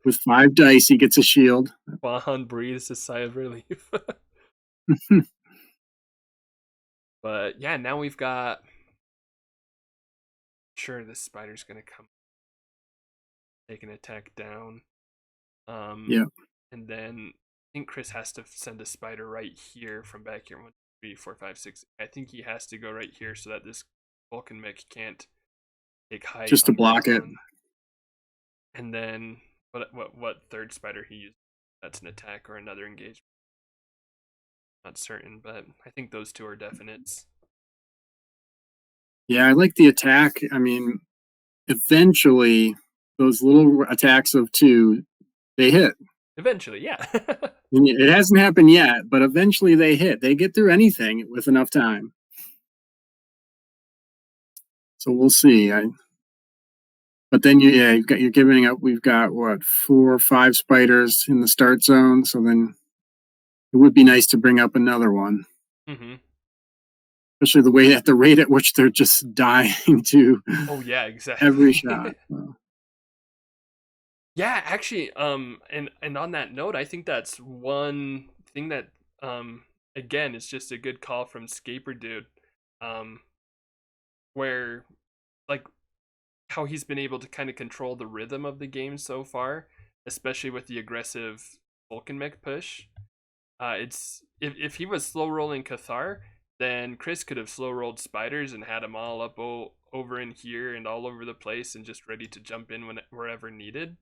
S2: with 5 dice, he gets a shield.
S1: Quahon breathes a sigh of relief. But yeah, now we've got. Sure, this spider's gonna come, take an attack down. And then I think Chris has to send a spider right here from back here. 1, 2, 3, 4, 5, 6. I think he has to go right here so that this Vulcanmech can't take height.
S2: Just to block it.
S1: And then what third spider he used? That's an attack or another engagement. Not certain, but I think those two are definites.
S2: Yeah, I like the attack. I mean, eventually, those little attacks of 2, they hit.
S1: Eventually, yeah.
S2: It hasn't happened yet, but eventually they hit. They get through anything with enough time. So we'll see. But then you're giving up. We've got 4 or 5 spiders in the start zone. So then it would be nice to bring up another one. Especially the rate at which they're just dying to.
S1: Oh yeah, exactly.
S2: Every shot.
S1: Yeah, actually, and on that note, I think that's one thing that, again, is just a good call from Scaperedude, where, like, how he's been able to kind of control the rhythm of the game so far, especially with the aggressive Vulcanmech push. It's if he was slow rolling Cathar, then Chris could have slow rolled spiders and had them all up over in here and all over the place and just ready to jump in wherever needed.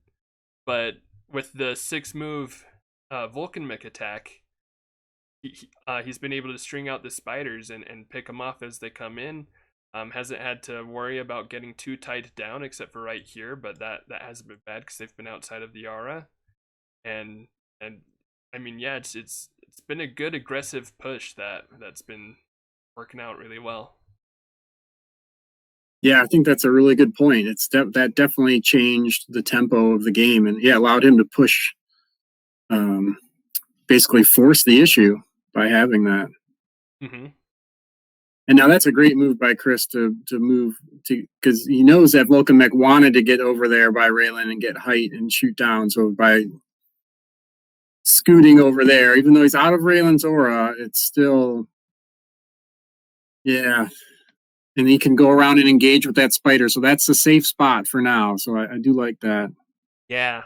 S1: But with the 6-move Vulcanmech attack, he's been able to string out the spiders and pick them off as they come in. Hasn't had to worry about getting too tied down except for right here, but that hasn't been bad because they've been outside of the aura. And I mean, yeah, it's been a good aggressive push that's been working out really well.
S2: Yeah, I think that's a really good point. That definitely changed the tempo of the game, and allowed him to push, basically force the issue by having that. And now that's a great move by Chris to move to, because he knows that Vulcanmech wanted to get over there by Raelin and get height and shoot down. So by scooting over there, even though he's out of Raelin's aura, it's still, and he can go around and engage with that spider. So that's a safe spot for now. So I do like that.
S1: Yeah.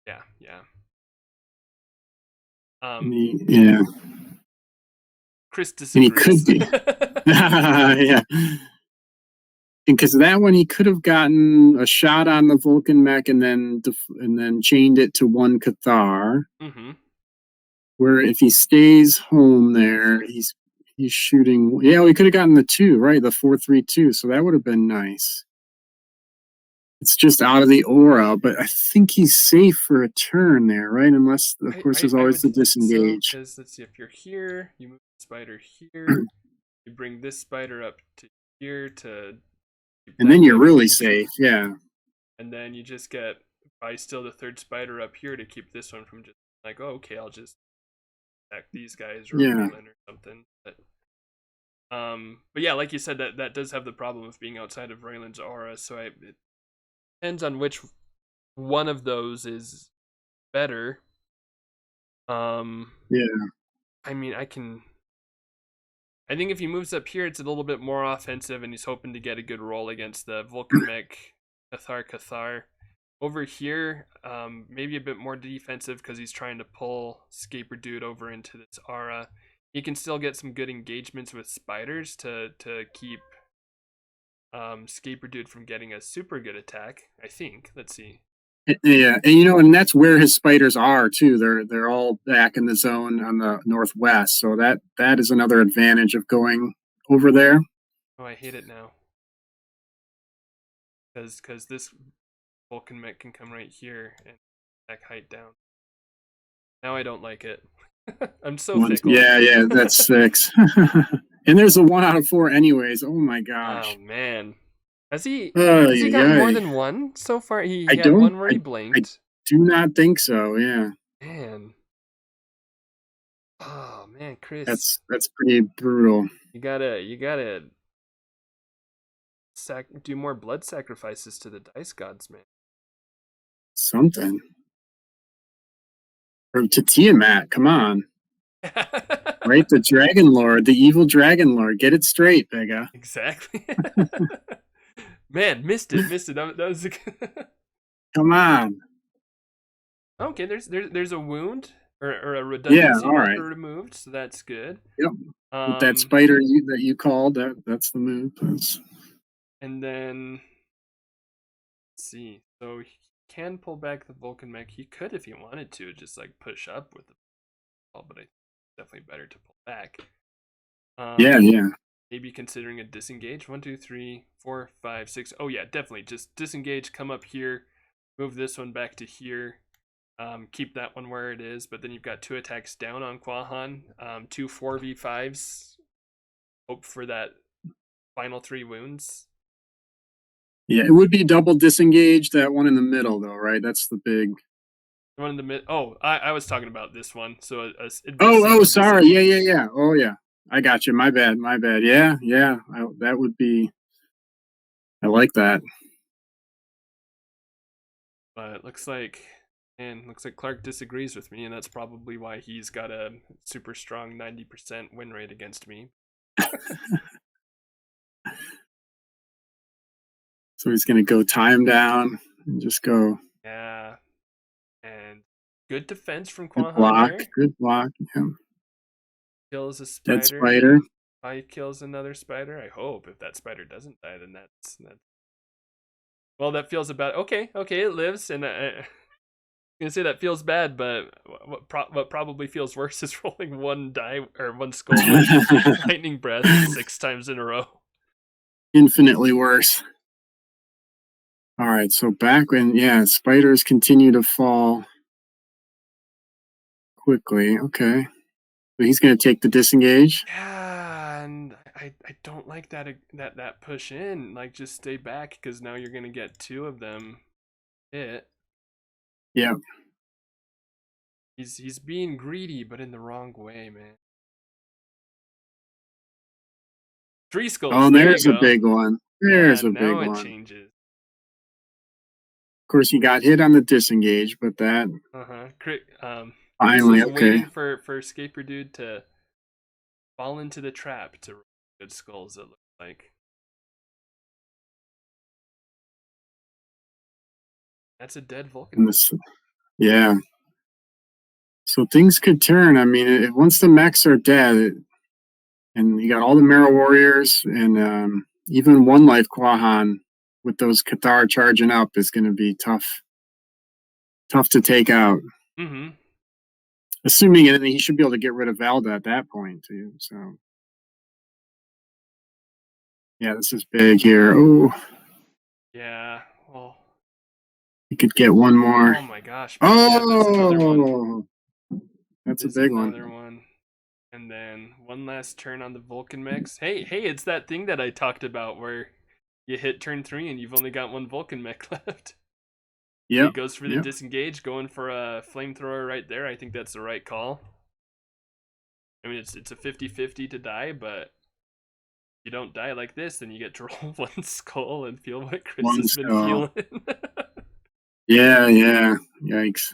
S1: Yeah. Yeah.
S2: Yeah,
S1: Chris
S2: and he could
S1: disagrees.
S2: be. Yeah, because that one he could have gotten a shot on the Vulcanmech and then chained it to one Cathar.
S1: Mm-hmm.
S2: Where if he stays home there, he's shooting. Yeah, we could have gotten the 2, right? The 4-3-2. So that would have been nice. It's just out of the aura, but I think he's safe for a turn there, right? Unless, of course, there's
S1: I
S2: always
S1: would
S2: the
S1: think so,
S2: disengage.
S1: because let's see, if you're here, you move the spider here, you bring this spider up to here to keep
S2: And
S1: that
S2: then you're
S1: guy
S2: really
S1: from,
S2: safe. Yeah.
S1: and then you just get by still the third spider up here to keep this one from just like, oh, okay, I'll just attack these guys or
S2: Yeah.
S1: Raelin or something. But yeah, like you said, that does have the problem of being outside of Raelin's aura, so it depends on which one of those is better.
S2: Yeah.
S1: I mean, I think if he moves up here, it's a little bit more offensive, and he's hoping to get a good roll against the Vulcanmech Cathar. Over here, maybe a bit more defensive because he's trying to pull Scaperedude over into this aura. He can still get some good engagements with spiders to keep Scaperedude from getting a super good attack, I think. Let's see.
S2: Yeah, and that's where his spiders are too. They're all back in the zone on the northwest, so that is another advantage of going over there.
S1: Oh, I hate it now. Because this Vulcanmech can come right here and attack height down. Now I don't like it. I'm so fickle.
S2: Yeah, that's 6. And there's a 1 out of 4 anyways. Oh my
S1: Oh
S2: gosh.
S1: man. Has he gotten more
S2: Ay.
S1: than one so far?
S2: I
S1: He had
S2: don't.
S1: one where he
S2: I
S1: blinked.
S2: do not think so. Yeah,
S1: Man. Oh man, Chris.
S2: that's pretty brutal.
S1: You gotta do more blood sacrifices to the dice gods, man.
S2: Something. Or to Tiamat. Come on, right? The Dragon Lord, the evil Dragon Lord. Get it straight, Vega.
S1: Exactly. Man, missed it. That was a
S2: Come on.
S1: okay. There's a wound or a
S2: Yeah.
S1: redundancy
S2: All right.
S1: marker removed, so that's good.
S2: Yep. With that
S1: Um,
S2: spider that you called, that's the move.
S1: and then let's see. So he can pull back the Vulcanmech. He could if he wanted to, just like push up with the ball, but I definitely better to pull back.
S2: Yeah, yeah.
S1: Maybe considering a disengage. 1, 2, 3, 4, 5, 6. Oh yeah, definitely. Just disengage, come up here, move this one back to here. Keep that one where it is, but then you've got 2 attacks down on Quahon. 2 4v5s. Hope for that final 3 wounds.
S2: Yeah, it would be double disengaged. That one in the middle, though, right? That's the big.
S1: The one in the mid. Oh, I was talking about this one. So it'd be
S2: Oh, sorry. Yeah,
S1: disengage.
S2: yeah. Oh, yeah. I got you. My bad. Yeah, yeah. That would be. I like that.
S1: But it looks like Clark disagrees with me, and that's probably why he's got a super strong 90% win rate against me.
S2: So he's going to go time down and just go.
S1: Yeah. And good defense from
S2: Good
S1: Quahon
S2: block.
S1: there.
S2: Good block. Yeah.
S1: Kills a
S2: Dead
S1: spider.
S2: spider.
S1: Probably kills another spider. I hope. If that spider doesn't die, then that's well, that feels about okay. Okay, it lives, and I'm gonna say that feels bad, but what probably feels worse is rolling one die or one skull with lightning breath 6 times in a row.
S2: Infinitely worse. All right, so back when spiders continue to fall quickly. Okay, so he's going to take the disengage.
S1: Yeah, and I don't like that push in. Like, just stay back because now you're gonna get 2 of them hit.
S2: Yeah.
S1: He's being greedy, but in the wrong way, man. 3 skulls.
S2: Oh,
S1: There you
S2: there's a
S1: go.
S2: big one.
S1: Yeah,
S2: There's a big
S1: now it
S2: one.
S1: changes.
S2: Of course, he got hit on the disengage, but that
S1: Chris
S2: finally
S1: was
S2: okay.
S1: waiting for Scaperedude to fall into the trap to roll good skulls. It looked like. That's a dead Vulcan.
S2: in this. Yeah. So things could turn. I mean, once the mechs are dead, and you got all the Marrow Warriors, and even one life Quahon with those Cathar charging up is going to be tough to take out.
S1: Mm-hmm.
S2: Assuming anything, he should be able to get rid of Valda at that point too. So, yeah, this is big here. Oh,
S1: Yeah. Well,
S2: he could get one more.
S1: oh my gosh. Man.
S2: Oh,
S1: Yeah, that's another one.
S2: That's a
S1: There's
S2: big
S1: another
S2: one.
S1: And then one last turn on the Vulcanmechs. Hey, it's that thing that I talked about where you hit turn 3 and you've only got one Vulcanmech left.
S2: Yep.
S1: He goes for the disengage, going for a flamethrower right there. I think that's the right call. I mean, it's a 50-50 to die, but you don't die like this, then you get to roll one skull and feel what Chris has been feeling.
S2: Yeah. Yikes.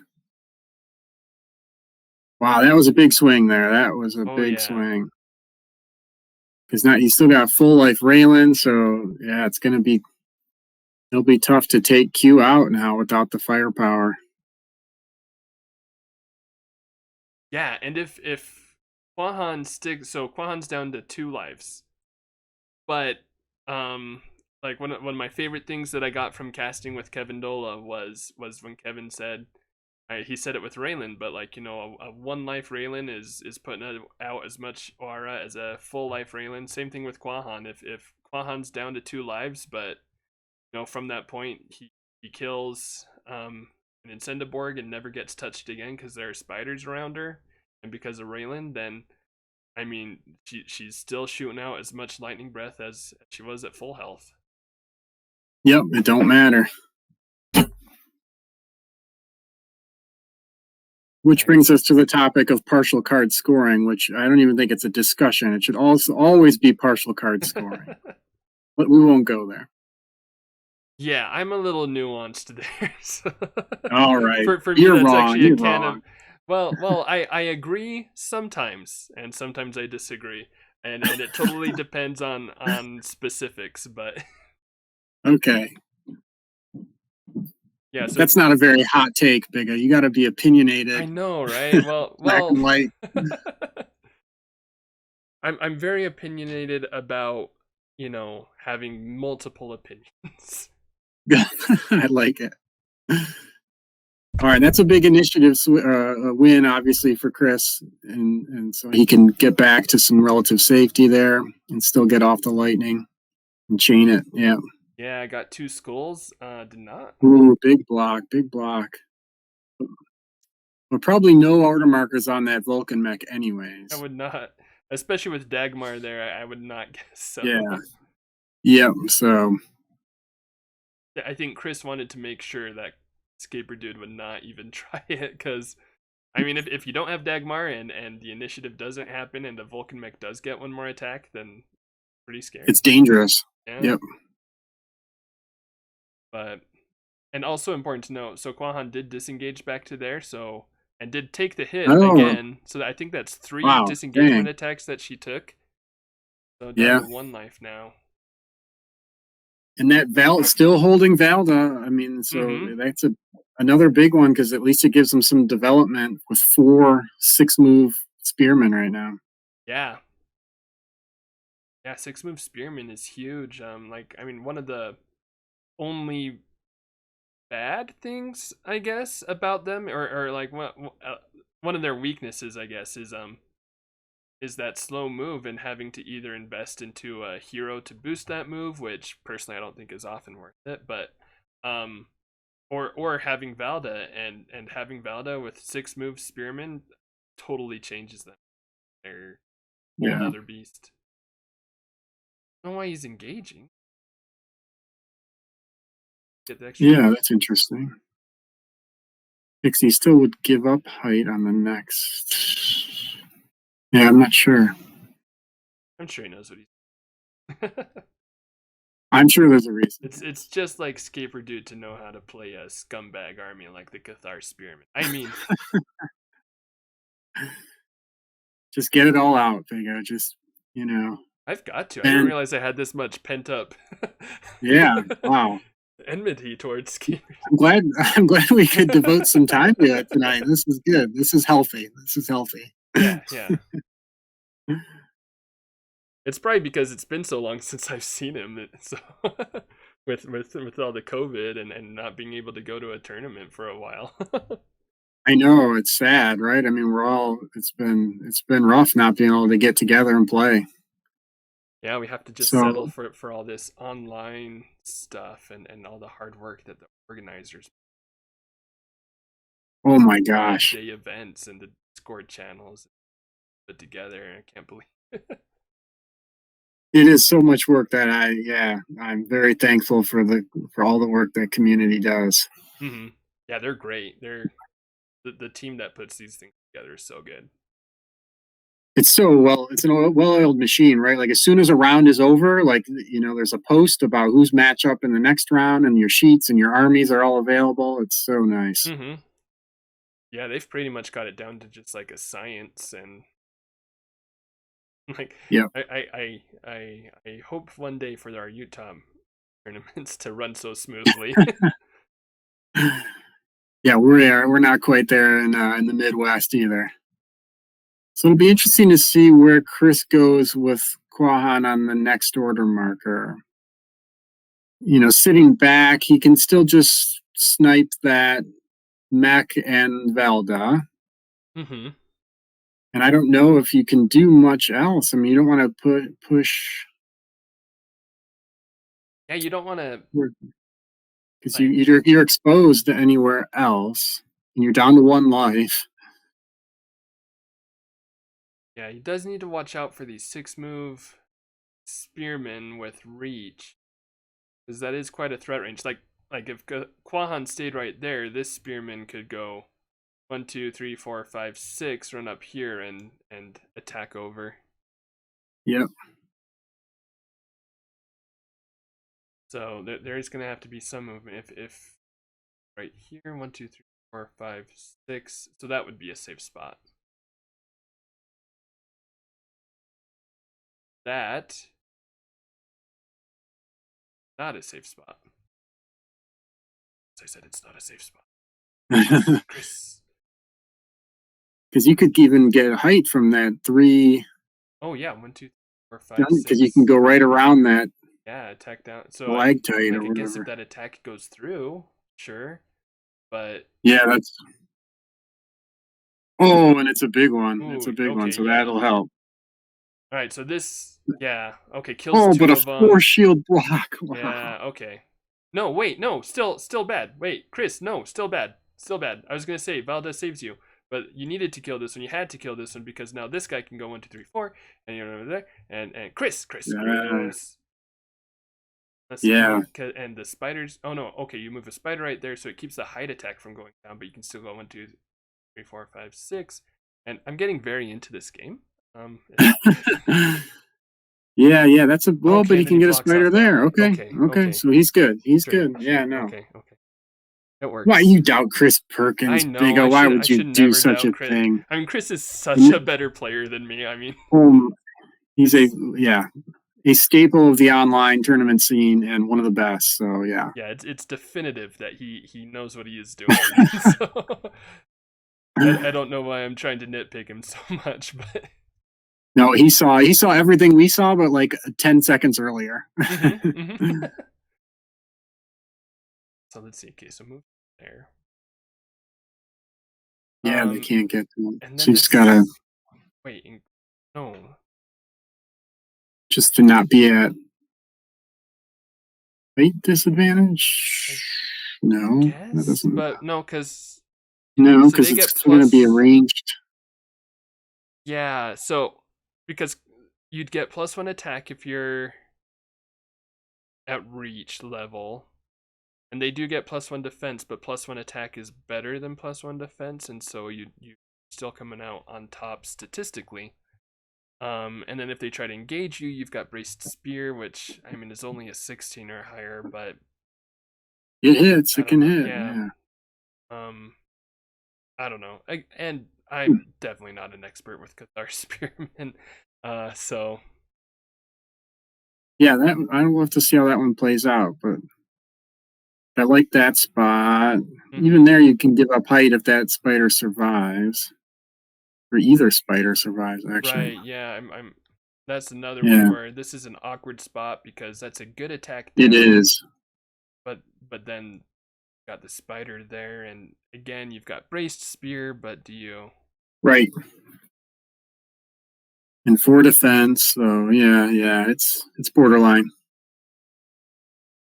S2: Wow, that was a big swing there. That was a big swing. Because now you still got full life Raelin, so yeah, it'll be tough to take Q out now without the firepower.
S1: Yeah, and if Quahon sticks, so Quahon's down to 2 lives. But like one of my favorite things that I got from casting with Kevin Dola was when Kevin said, he said it with Raelin, but like, you know, a 1 life Raelin is putting out as much aura as a full life Raelin. Same thing with Quahon. If Quahon's down to 2 lives, but you know, from that point he kills an Incendiborg and never gets touched again because there are spiders around her, and because of Raelin, then I mean, she's still shooting out as much lightning breath as she was at full health.
S2: Yep, it don't matter. Which brings us to the topic of partial card scoring, which I don't even think it's a discussion. It should also always be partial card scoring. But we won't go there.
S1: Yeah, I'm a little nuanced there. So
S2: all right.
S1: For me, that's actually a can of. Well, I agree sometimes, and sometimes I disagree, and it totally depends on specifics. But
S2: okay.
S1: Yeah, so
S2: that's not a very hot take, Bigga. You got to be opinionated.
S1: I know, right? Well,
S2: black and white.
S1: I'm very opinionated about, you know, having multiple opinions.
S2: I like it. All right, that's a big initiative win, obviously, for Chris, and so he can get back to some relative safety there and still get off the lightning and chain it. Yeah.
S1: Yeah, I got 2 skulls. Did not.
S2: Ooh, big block. But probably no order markers on that Vulcanmech, anyways.
S1: I would not, especially with Dagmar there. I would not guess so.
S2: Yeah. Yep. So
S1: I think Chris wanted to make sure that Scaperedude would not even try it, because I mean, if you don't have Dagmar and the initiative doesn't happen and the Vulcanmech does get 1 more attack, then pretty scary.
S2: It's dangerous.
S1: Yeah.
S2: Yep.
S1: But and also important to note, so Quahon did disengage back to there, so and did take the hit again. So I think that's 3 disengagement attacks that she took. So down to 1 life now.
S2: And that Val still holding Valda. I mean, so that's another big one, because at least it gives them some development with 4 6-move spearmen right now.
S1: Yeah. Yeah, 6-move spearmen is huge. Like, I mean, one of the only bad things, I guess, about them, or like one of their weaknesses, I guess, is that slow move and having to either invest into a hero to boost that move, which personally I don't think is often worth it, but or having Valda, and having Valda with 6-move spearmen totally changes them. They're another beast. I don't know why he's engaging. Get the extra
S2: that's interesting. Pixie still would give up height on the next. Yeah, I'm not sure.
S1: I'm sure he knows what he's.
S2: I'm sure there's a reason.
S1: It's just like Scaperedude to know how to play a scumbag army like the Cathar Spearmen. I mean,
S2: just get it all out, Vega. Just, you know.
S1: I've got to. I didn't realize I had this much pent up.
S2: Yeah. Wow.
S1: enmity towards skiers.
S2: I'm glad we could devote some time to it tonight. This is good. This is healthy. This is healthy.
S1: Yeah. It's probably because it's been so long since I've seen him. So with all the COVID and not being able to go to a tournament for a while.
S2: I know it's sad, right? I mean, it's been rough not being able to get together and play.
S1: Yeah, we have to just settle
S2: So,
S1: for all this online stuff and all the hard work that the organizers
S2: oh my
S1: all
S2: gosh,
S1: day events and the Discord channels put together. I can't believe.
S2: it is so much work that I'm very thankful for all the work that community does.
S1: Mm-hmm. Yeah, they're great. They're the team that puts these things together is so good.
S2: It's it's an well-oiled machine, right? Like as soon as a round is over, like there's a post about who's match up in the next round, and your sheets and your armies are all available. It's so nice.
S1: Mm-hmm. Yeah, they've pretty much got it down to just like a science, and like
S2: Yeah,
S1: I hope one day for our Utah tournaments to run so smoothly.
S2: yeah, we're not quite there in the Midwest either. So it'll be interesting to see where Chris goes with Quahon on the next order marker. Sitting back, he can still just snipe that Mech and Velda.
S1: Mm-hmm.
S2: And I don't know if you can do much else. I mean, you don't want to push.
S1: Yeah, you don't want to
S2: Because
S1: like.
S2: you're exposed to anywhere else, and you're down to one life.
S1: Yeah, he does need to watch out for these 6-move spearmen with reach, because that is quite a threat range. Like if Quahon stayed right there, this spearman could go 1, 2, 3, 4, 5, 6, run up here and attack over.
S2: Yep.
S1: So there is going to have to be some movement. If right here, 1, 2, 3, 4, 5, 6, so that would be a safe spot. That not a safe spot. As I said, it's not a safe spot. Chris.
S2: Because you could even get height from that 3.
S1: Oh yeah, 1, 2, 3, 4, 5, 6.
S2: Because you can go right around that.
S1: Yeah, attack down. So
S2: Stalactite
S1: like
S2: or
S1: I guess if
S2: whatever.
S1: that attack goes through, sure, but
S2: Yeah, that's. Oh, and it's a big one. It's
S1: ooh,
S2: a big one,
S1: okay,
S2: so
S1: yeah.
S2: that'll help.
S1: All right, so this, yeah, okay, kills
S2: Oh,
S1: 2
S2: but a
S1: of them.
S2: 4 shield block. Wow.
S1: Yeah, okay. No, wait, no, still bad. Wait, Chris, no, still bad. Still bad. I was gonna say Valda saves you, but you needed to kill this one. You had to kill this one because now this guy can go 1, 2, 3, 4, and you're over there. And Chris. Let's see.
S2: Yeah.
S1: And the spiders. Oh no. Okay, you move a spider right there, so it keeps the height attack from going down, but you can still go 1, 2, 3, 4, 5, 6. And I'm getting very into this game.
S2: Yeah, that's a well,
S1: okay,
S2: but he can get a spider there. Okay, so he's good. He's
S1: sure,
S2: good. Yeah, no.
S1: Okay. It works.
S2: Why you doubt Chris
S1: I
S2: Perkins,
S1: know.
S2: Big O? Why would you do such a
S1: Chris.
S2: thing?
S1: I mean, Chris is such a better player than me. I mean,
S2: he's a staple of the online tournament scene and one of the best. So yeah.
S1: Yeah, it's definitive that he knows what he is doing. So, I don't know why I'm trying to nitpick him so much, but
S2: no, he saw everything we saw, but like 10 seconds earlier.
S1: Mm-hmm. So let's see. Okay, so move there.
S2: Yeah, they can't get to him.
S1: And
S2: So
S1: then
S2: you just gotta
S1: wait. No.
S2: Just to not be at weight disadvantage. No, that doesn't.
S1: But no, because
S2: no, because it's going to be arranged.
S1: Yeah, so because you'd get +1 attack if you're at reach level, and they do get +1 defense, but +1 attack is better than +1 defense, and so you still coming out on top statistically. And then if they try to engage you, you've got braced spear, which I mean is only a 16 or higher, but
S2: it hits. It can hit. Yeah.
S1: I don't know. And I'm definitely not an expert with Cathar spearmen. So
S2: yeah, that I will have to see how that one plays out, but I like that spot.
S1: Mm-hmm.
S2: Even there, you can give up height if that spider survives, or either spider survives. Actually,
S1: Right. Yeah. I'm. That's another one
S2: yeah,
S1: where this is an awkward spot because that's a good attack
S2: it
S1: down,
S2: is.
S1: but then got the spider there, and again you've got braced spear, but do you?
S2: Right. And 4 defense. So yeah, it's borderline.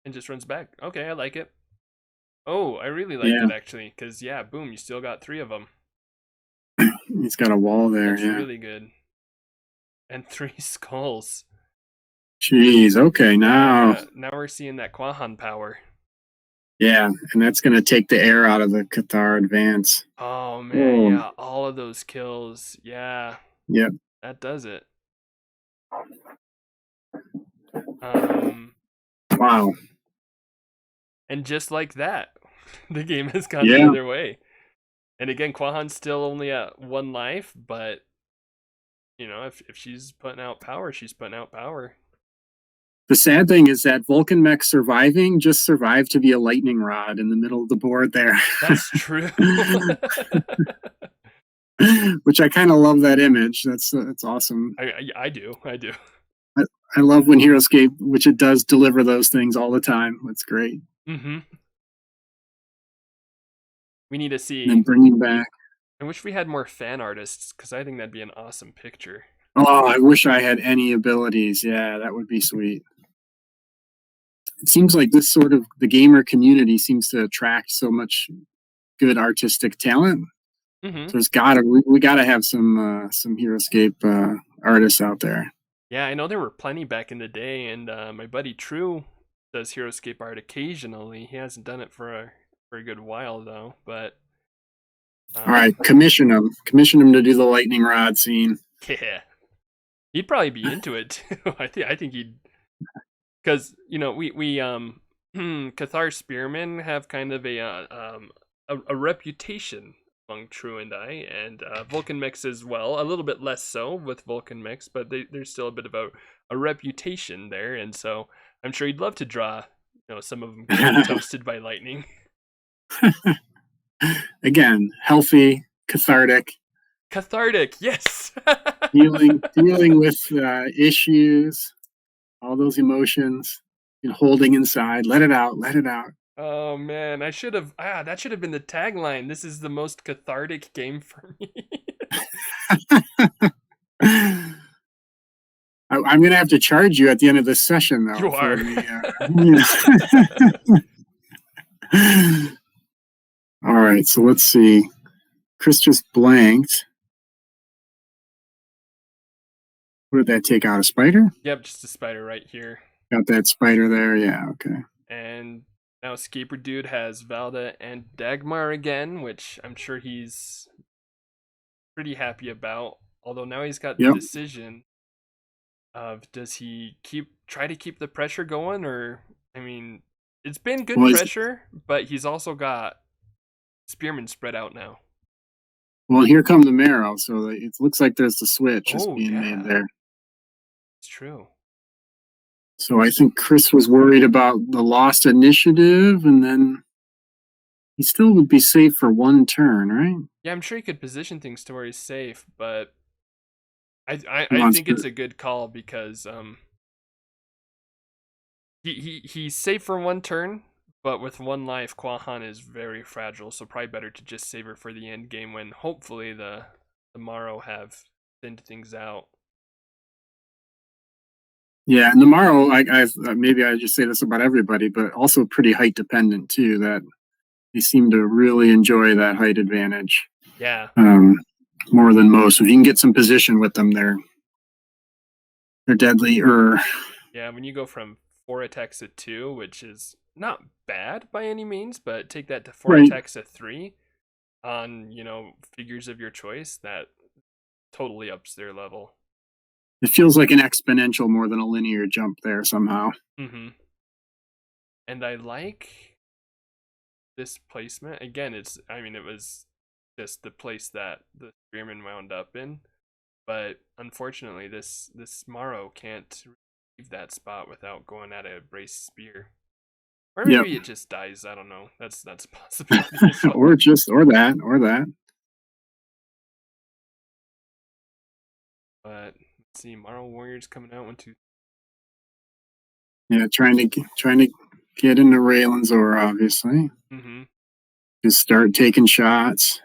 S1: And just runs back. Okay, I like it. Oh, I really like
S2: Yeah,
S1: that actually, because yeah, boom, you still got three of them.
S2: he's got a wall there.
S1: That's
S2: Yeah.
S1: really good. And three skulls.
S2: Jeez. Okay. Now,
S1: Now we're seeing that Quahon power.
S2: yeah, and that's gonna take the air out of the Cathar advance.
S1: Oh man,
S2: Oh,
S1: yeah, all of those kills. Yeah,
S2: yeah.
S1: that does it. Um,
S2: Wow.
S1: and just like that, the game has gone the
S2: Yeah.
S1: other way. And again, Quahon's still only at one life, but if she's putting out power, she's putting out power.
S2: The sad thing is that Vulcanmech surviving just survived to be a lightning rod in the middle of the board there.
S1: That's true.
S2: Which I kind of love that image. That's awesome.
S1: I do. I do.
S2: I, I love when Heroscape, which it does deliver those things all the time. That's great.
S1: Mm-hmm. We need to
S2: And then
S1: see.
S2: bringing back.
S1: I wish we had more fan artists because I think that'd be an awesome picture.
S2: Oh, I wish I had any abilities. Yeah, that would be sweet. It seems like this sort of the gamer community seems to attract so much good artistic talent.
S1: Mm-hmm.
S2: So there's we gotta have some Heroscape artists out there.
S1: Yeah, I know there were plenty back in the day, and my buddy True does Heroscape art occasionally. He hasn't done it for a good while though, but
S2: All right, commission them to do the lightning rod scene.
S1: yeah, he'd probably be into it too. I think he'd because we Cathar spearmen have kind of a reputation among True and I, and Vulcanmech as well. A little bit less so with Vulcanmech, but there's still a bit of a reputation there, and so I'm sure he'd love to draw some of them getting toasted by lightning.
S2: Again, healthy, cathartic,
S1: Cathar-tic, yes.
S2: dealing with issues, all those emotions, and holding inside. Let it out. Let it out.
S1: Oh man, I should have. That should have been the tagline. This is the most cathartic game for me.
S2: I'm going to have to charge you at the end of this session, though.
S1: You are.
S2: All right, so let's see. Chris just blanked. What did that take out? A spider?
S1: Yep, just a spider right here.
S2: Got that spider there. Yeah, okay.
S1: And now Scaperedude has Valda and Dagmar again, which I'm sure he's pretty happy about. Although now he's got the decision of does he try to keep the pressure going, or I mean, it's been good pressure, but he's also got Spearman spread out now.
S2: Well, here come the Marrow, so it looks like there's the switch is being made there.
S1: It's true.
S2: So I think Chris was worried about the lost initiative, and then he still would be safe for one turn, right?
S1: Yeah, I'm sure he could position things to where he's safe, but I think it's a good call because he's safe for one turn, but with one life, Quahon is very fragile, so probably better to just save her for the end game when hopefully the Marro have thinned things out.
S2: Yeah, and the Marro, maybe I just say this about everybody, but also pretty height dependent too. That they seem to really enjoy that height advantage.
S1: Yeah.
S2: More than most. If you can get some position with them, they're deadly.
S1: Yeah, when you go from 4 attacks at 2, which is not bad by any means, but take that to 4 attacks at 3 on figures of your choice, that totally ups their level.
S2: It feels like an exponential more than a linear jump there somehow.
S1: Mm-hmm. And I like this placement. Again, it was just the place that the Spearman wound up in. But unfortunately, this Marro can't leave that spot without going at a brace spear. Or
S2: Yep.
S1: maybe it just dies. I don't know. That's a possibility as well.
S2: or that.
S1: But let's see, Marro Warriors coming out 1, 2.
S2: Yeah, trying to get into Raelin's Aura, obviously.
S1: Mm-hmm.
S2: Just start taking shots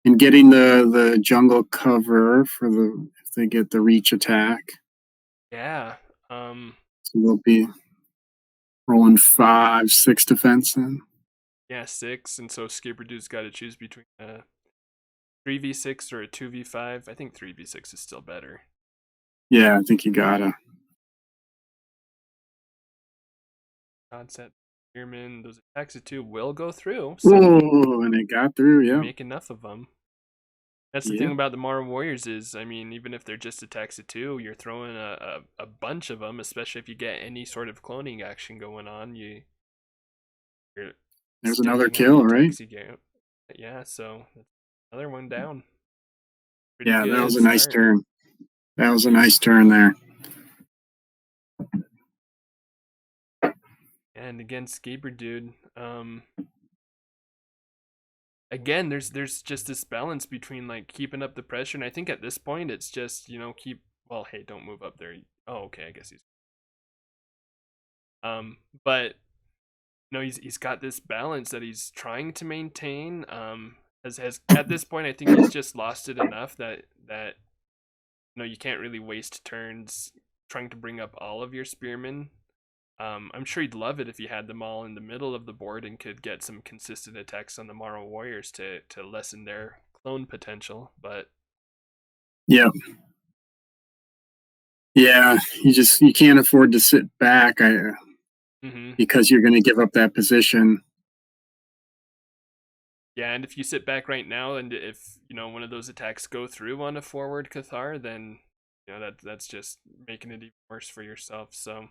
S2: and getting the jungle cover for if they get the reach attack.
S1: Yeah.
S2: So they'll be rolling 5, 6 defense in.
S1: Yeah, 6, and so Scaperedude's got to choose between a 3v6 or a 2v5. I think 3v6 is still better.
S2: Yeah, I think you gotta.
S1: Concept, Spearman, those attacks at 2 will go through. So
S2: Whoa, and it got through, yeah.
S1: make enough of them. That's the thing about the Marro Warriors is, I mean, even if they're just attacks at 2, you're throwing a bunch of them, especially if you get any sort of cloning action going on.
S2: There's another kill, right?
S1: Yeah, so another one down.
S2: Pretty that was a nice turn. That was a nice turn there.
S1: And against Scaperedude, again, there's just this balance between like keeping up the pressure, and I think at this point it's just don't move up there. Oh, okay, I guess he's but he's got this balance that he's trying to maintain. Has at this point I think he's just lost it enough that you can't really waste turns trying to bring up all of your spearmen. I'm sure he'd love it if he had them all in the middle of the board and could get some consistent attacks on the Marro Warriors to lessen their clone potential, but
S2: yeah, you can't afford to sit back because you're going to give up that position.
S1: Yeah, and if you sit back right now, and if one of those attacks go through on a forward Cathar, then that's just making it even worse for yourself. So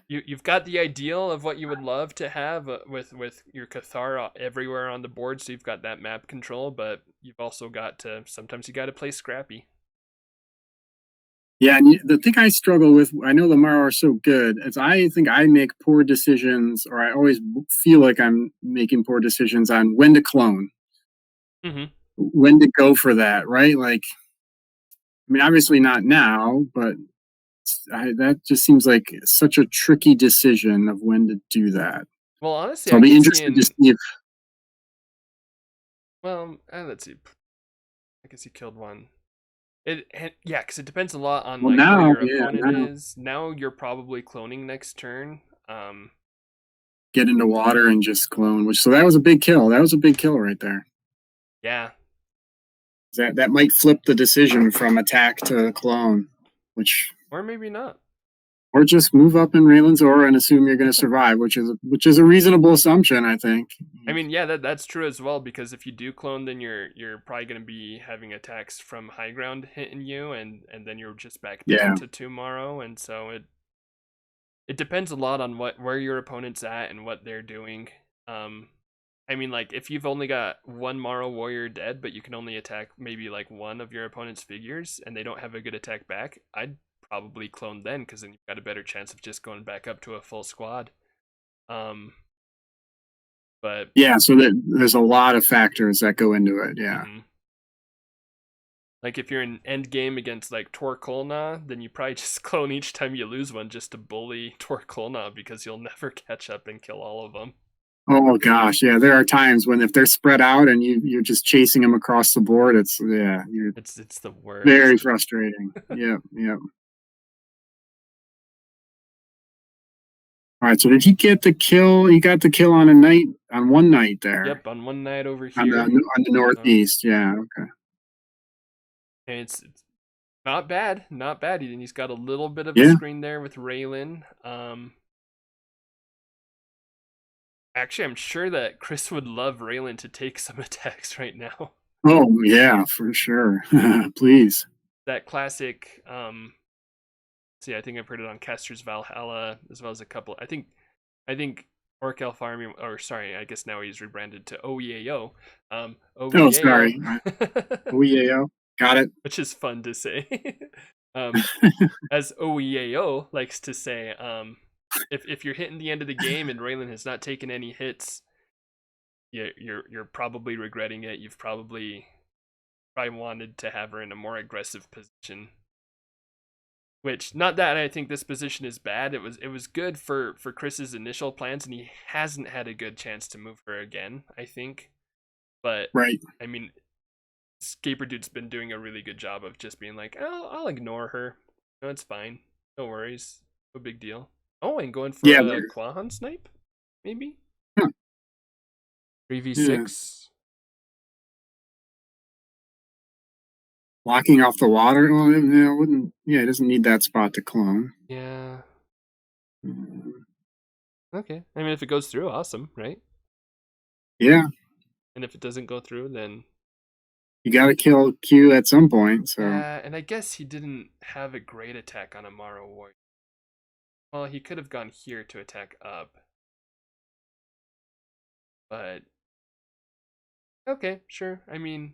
S1: you've got the ideal of what you would love to have with your Cathar everywhere on the board, so you've got that map control, but you've also got to sometimes you got to play scrappy.
S2: Yeah, and the thing I struggle with, I know the Marro are so good, is I think I make poor decisions, or I always feel like I'm making poor decisions on when to clone, when to go for that, right? Like, I mean, obviously not now, but that just seems like such a tricky decision of when to do that.
S1: Well, honestly,
S2: so I'll be interested to see if.
S1: Well, let's see. I guess he killed one. Because it depends a lot on where your opponent is. Now you're probably cloning next turn.
S2: Get into water and just clone. So that was a big kill. That was a big kill right there.
S1: Yeah.
S2: That might flip the decision from attack to clone,
S1: or maybe not.
S2: Or just move up in Raelin's Aura and assume you're going to survive, which is a reasonable assumption, I think.
S1: I mean, yeah, that's true as well, because if you do clone, then you're probably going to be having attacks from high ground hitting you, and then you're just back down to tomorrow, and so it depends a lot on where your opponent's at and what they're doing. I mean, like, if you've only got one Marro Warrior dead, but you can only attack maybe like one of your opponent's figures, and they don't have a good attack back, I'd probably clone then, because then you've got a better chance of just going back up to a full squad. But
S2: yeah, so there's a lot of factors that go into it. Yeah.
S1: Like if you're in end game against like Torkolna, then you probably just clone each time you lose one just to bully Torkolna, because you'll never catch up and kill all of them.
S2: Oh gosh, yeah. There are times when if they're spread out and you're just chasing them across the board, it's
S1: the worst.
S2: Very frustrating. Yep. All right, so did he get the kill? He got the kill on one night there.
S1: Yep, on one night over here.
S2: On the northeast, yeah, okay.
S1: And it's not bad. He's got a little bit of a screen there with Raelin. Actually, I'm sure that Chris would love Raelin to take some attacks right now.
S2: Oh, yeah, for sure. Please.
S1: That classic... See, I think I've heard it on Caster's Valhalla, as well as a couple. I think Orc Elf Army, or sorry, I guess now he's rebranded to OEAO. OEAO.
S2: Oh, sorry. OEAO. Got it.
S1: Which is fun to say. As OEAO likes to say, if you're hitting the end of the game and Raelin has not taken any hits, you're probably regretting it. You've probably wanted to have her in a more aggressive position. Which, not that I think this position is bad. It was good for Chris's initial plans, and he hasn't had a good chance to move her again, I think. But
S2: Right.
S1: I mean, Scaperedude's been doing a really good job of just being like, oh, I'll ignore her. No, it's fine. No worries. No big deal. Oh, and going for a Quahon snipe, maybe?
S2: Huh.
S1: 3v6.
S2: Blocking off the water? Well, it wouldn't. Yeah, it doesn't need that spot to clone.
S1: Yeah. Okay. I mean, if it goes through, awesome, right?
S2: Yeah.
S1: And if it doesn't go through, then
S2: you got to kill Q at some point. So.
S1: Yeah, and I guess he didn't have a great attack on a Marro Warrior. Well, he could have gone here to attack up. But okay, sure. I mean,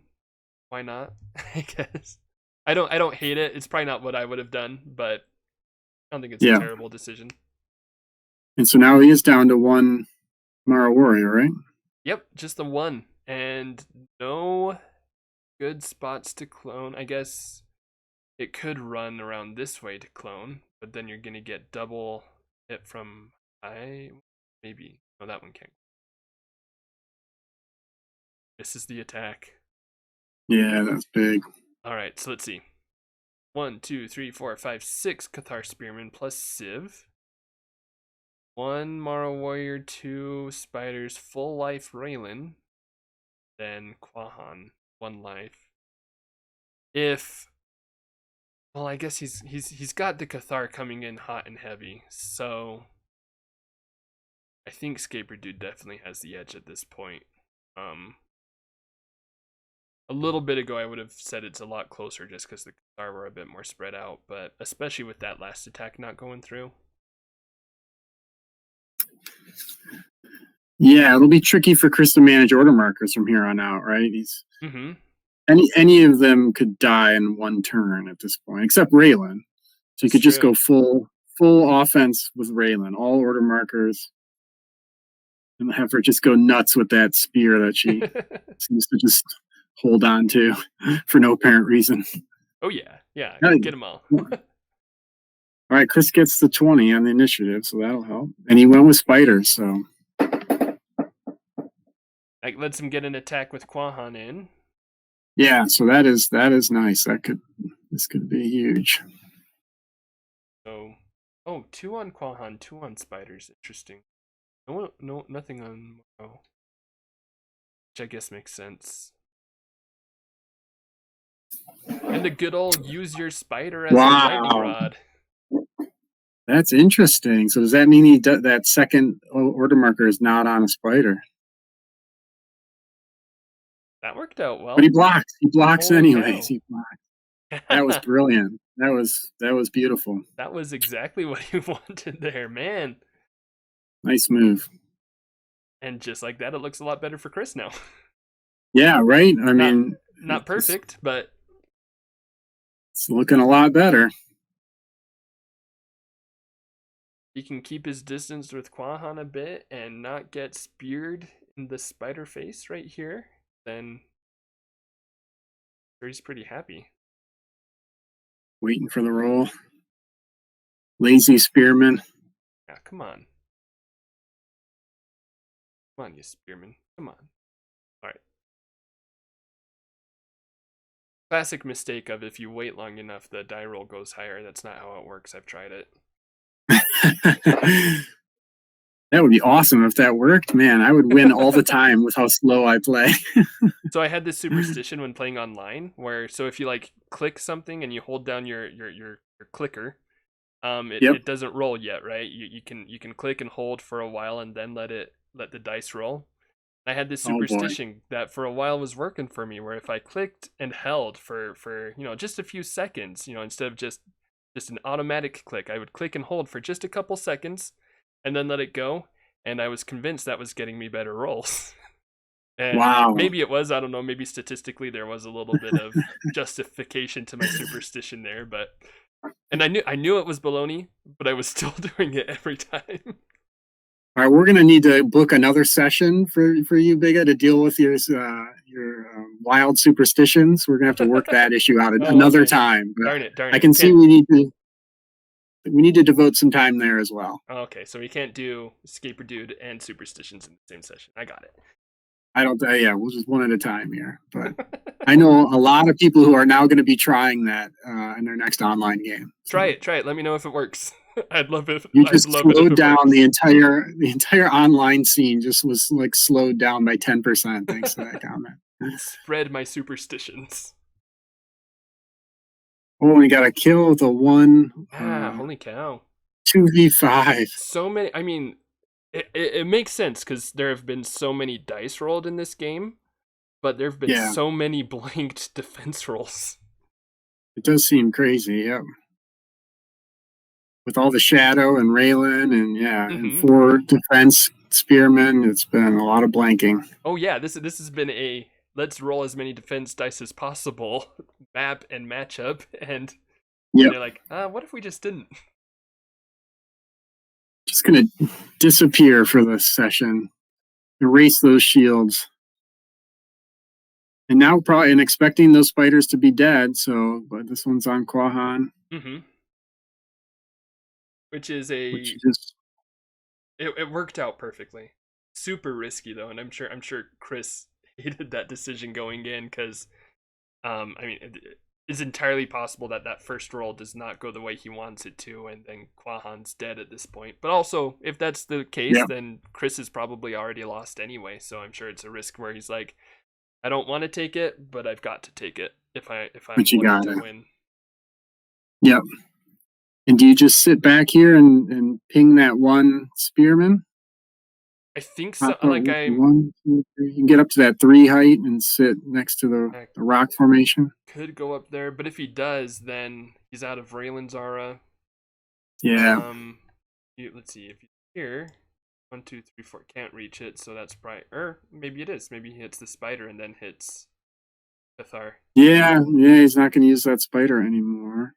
S1: why not? I guess. I don't hate it. It's probably not what I would have done, but I don't think it's a terrible decision.
S2: And so now he is down to one Marro Warrior, right?
S1: Yep, just the one. And no good spots to clone. I guess it could run around this way to clone, but then you're gonna get double hit from maybe. No, that one can't. This is the attack.
S2: Yeah, that's big.
S1: Alright, so let's see. 1, 2, 3, 4, 5, 6 Cathar Spearmen plus Civ. 1 Marro Warrior, 2 Spiders, full life Raelin. Then Quahon, 1 life. Well, I guess he's got the Cathar coming in hot and heavy, so I think Scaperedude definitely has the edge at this point. A little bit ago, I would have said it's a lot closer just because the Cathar were a bit more spread out, but especially with that last attack not going through.
S2: Yeah, it'll be tricky for Chris to manage order markers from here on out, right? Any of them could die in one turn at this point, except Raelin. So you could just go full offense with Raelin, all order markers, and have her just go nuts with that spear that she seems to just hold on to for no apparent reason.
S1: Oh yeah, get them all.
S2: All right, Chris gets the 20 on the initiative, so that'll help. And he went with spiders, so
S1: that lets him get an attack with Quahon in.
S2: Yeah, so that is nice. This could be huge.
S1: So, 2 on Quahon, 2 on spiders. Interesting. No, nothing on Marro, which I guess makes sense. And the good old use your spider as a lightning rod.
S2: That's interesting. So does that mean that second order marker is not on a spider?
S1: That worked out well.
S2: But he blocks. He blocks anyways. He blocks. That was brilliant. That was beautiful.
S1: That was exactly what you wanted there, man.
S2: Nice move.
S1: And just like that, it looks a lot better for Chris now.
S2: Yeah, right? I mean...
S1: Not perfect, but...
S2: It's looking a lot better.
S1: He can keep his distance with Quahon a bit and not get speared in the spider face right here. Then he's pretty happy.
S2: Waiting for the roll. Lazy spearman.
S1: Yeah, come on. Come on, you spearman. Come on. Alright. Classic mistake of if you wait long enough, the die roll goes higher. That's not how it works. I've tried it.
S2: That would be awesome if that worked. Man, I would win all the time with how slow I play.
S1: So I had this superstition when playing online where, so if you like click something and you hold down your clicker, it doesn't roll yet, right? You can click and hold for a while and then let the dice roll. I had this superstition that for a while was working for me, where if I clicked and held for just a few seconds, instead of just an automatic click, I would click and hold for just a couple seconds and then let it go, and I was convinced that was getting me better rolls. And maybe it was, I don't know, maybe statistically there was a little bit of justification to my superstition there, but And I knew it was baloney, but I was still doing it every time.
S2: All right, we're gonna need to book another session for you, Biga, to deal with your wild superstitions. We're gonna have to work that issue out
S1: Oh,
S2: another
S1: okay.
S2: time. But
S1: Darn
S2: I
S1: it.
S2: can see we need to devote some time there as well.
S1: Okay, so we can't do Scaperedude and superstitions in the same session. I got it.
S2: I don't. Yeah, we'll just one at a time here. But I know a lot of people who are now going to be trying that in their next online game. So.
S1: Try it. Let me know if it works. I'd love it.
S2: You just
S1: I'd love
S2: slowed
S1: it
S2: down
S1: works.
S2: the entire online scene. Just was like slowed down by 10%. Thanks to that comment.
S1: Spread my superstitions.
S2: Oh, we got a kill with a 1.
S1: Holy cow.
S2: 2v5.
S1: So many. I mean, it makes sense because there have been so many dice rolled in this game, but there have been so many blanked defense rolls.
S2: It does seem crazy, yep. With all the shadow and Raelin and and 4 defense spearmen, it's been a lot of blanking.
S1: Oh yeah, this has been a let's roll as many defense dice as possible map and matchup, and they're like, what if we just didn't?
S2: Just gonna disappear for this session. Erase those shields. And now probably expecting those spiders to be dead, so but this one's on Quahon.
S1: Which is it worked out perfectly. Super risky though, and I'm sure Chris hated that decision going in because I mean it's entirely possible that first roll does not go the way he wants it to, and then Quahon's dead at this point. But also, if that's the case, then Chris is probably already lost anyway. So I'm sure it's a risk where he's like, I don't want to take it, but I've got to take it if I'm looking to win.
S2: Yep. And do you just sit back here and ping that 1 spearman?
S1: I think so.
S2: Like 1, 2, 3. You can get up to that 3 height and sit next to the rock formation.
S1: Could go up there, but if he does, then he's out of Raelin's aura.
S2: Yeah.
S1: Let's see. If he's here, 1, 2, 3, 4 can't reach it, so that's bright. Or maybe it is. Maybe he hits the spider and then hits Cathar.
S2: Yeah. He's not going to use that spider anymore.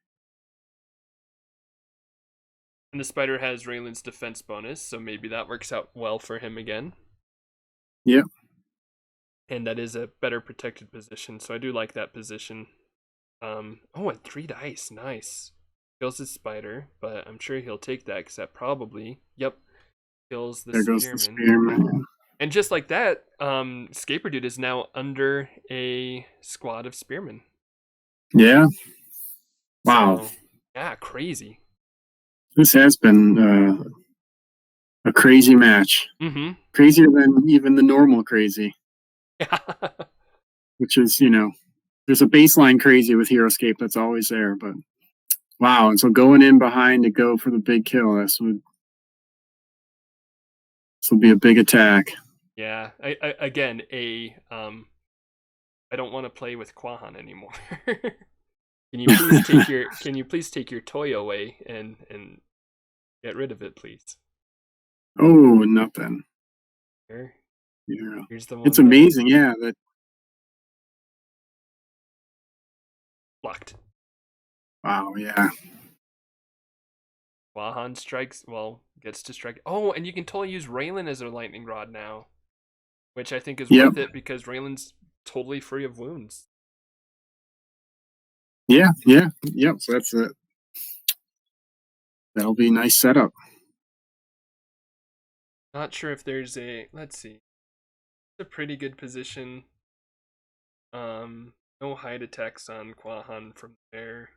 S1: And the spider has Raelin's defense bonus, so maybe that works out well for him again.
S2: Yep.
S1: And that is a better protected position, so I do like that position. And 3 dice, nice. Kills his spider, but I'm sure he'll take that because that probably, kills the spearman.
S2: Goes the spearman.
S1: And just like that, Scaperedude is now under a squad of spearmen.
S2: Yeah. Wow.
S1: So, yeah, crazy.
S2: This has been a crazy match. Crazier than even the normal crazy. Which is, there's a baseline crazy with Heroscape that's always there, but wow. And so going in behind to go for the big kill, this will be a big attack.
S1: Yeah. I don't want to play with Quahon anymore. Can you please take your toy away and get rid of it, please?
S2: Oh, nothing.
S1: Here.
S2: Yeah.
S1: Here's the one.
S2: It's amazing, that
S1: blocked.
S2: Wow, yeah.
S1: Quahon gets to strike. Oh, and you can totally use Raelin as a lightning rod now, which I think is worth it because Raelin's totally free of wounds.
S2: Yeah. So that's it. That'll be a nice setup.
S1: Not sure if there's let's see. It's a pretty good position. No hide attacks on Quahon from there.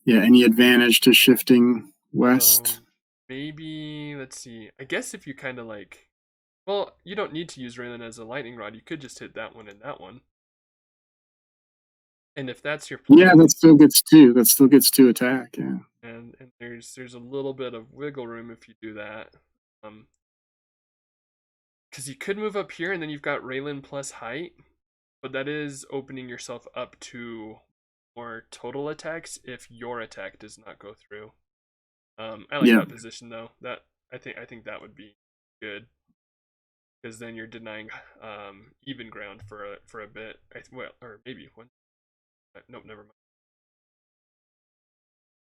S2: Yeah, any advantage to shifting west?
S1: Maybe, let's see. I guess if you kind of well, you don't need to use Raelin as a lightning rod. You could just hit that one and that one. And if that's your plan,
S2: that still gets 2. That still gets 2 attack. Yeah.
S1: And there's a little bit of wiggle room if you do that. Because you could move up here and then you've got Raelin plus height, but that is opening yourself up to more total attacks if your attack does not go through. I like that position though. That I think that would be good. Because then you're denying even ground for a bit. Or maybe one. Nope, never mind.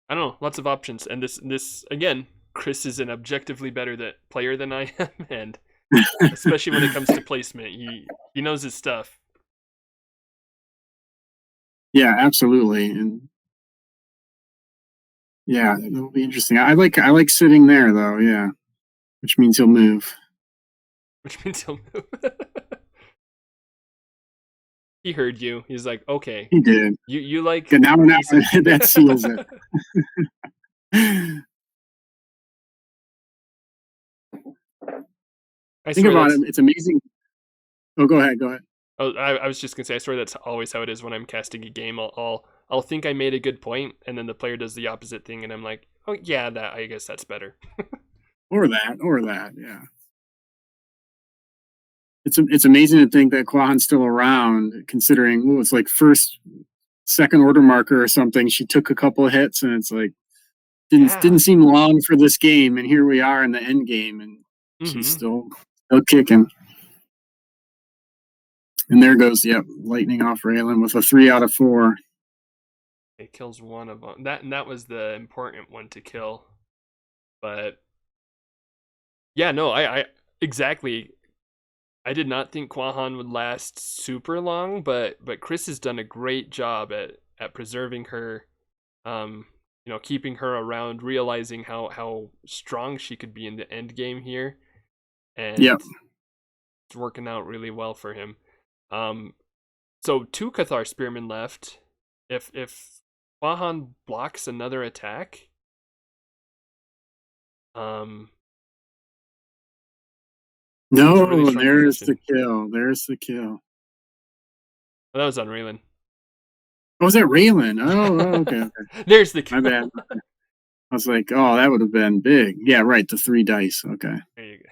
S1: I don't know, lots of options. And this again, Chris is an objectively better player than I am, and especially when it comes to placement, he knows his stuff.
S2: Yeah, absolutely, and yeah, it'll be interesting. I like sitting there though. Yeah, which means he'll move.
S1: Which means he'll move. He heard you. He's like, okay,
S2: He did.
S1: you like
S2: Good, now that seals it.
S1: I
S2: Think
S1: swear
S2: about
S1: that's.
S2: it. It's amazing. Oh, go ahead. Go ahead.
S1: Oh, I was just gonna say. I swear that's always how it is when I'm casting a game. I'll think I made a good point, and then the player does the opposite thing, and I'm like, oh yeah, that I guess that's better.
S2: Or that. Yeah. It's amazing to think that Quahon's still around, considering it's like second order marker or something. She took a couple of hits, and it's like didn't seem long for this game, and here we are in the end game, and she's still kicking. And there goes, lightning off Raelin with a 3 out of 4.
S1: It kills one of them. That was the important one to kill. But yeah, no, I exactly. I did not think Quahon would last super long, but Chris has done a great job at preserving her, keeping her around, realizing how strong she could be in the end game here, and it's working out really well for him. So 2 Cathar Spearmen left. If Quahon blocks another attack,
S2: no,
S1: really
S2: there's the kill. There's the kill.
S1: Oh, that was on Raelin.
S2: Oh, was that Raelin? Oh, okay.
S1: There's the kill.
S2: My bad. I was like, oh, that would have been big. Yeah, right. The 3 dice. Okay.
S1: There you go.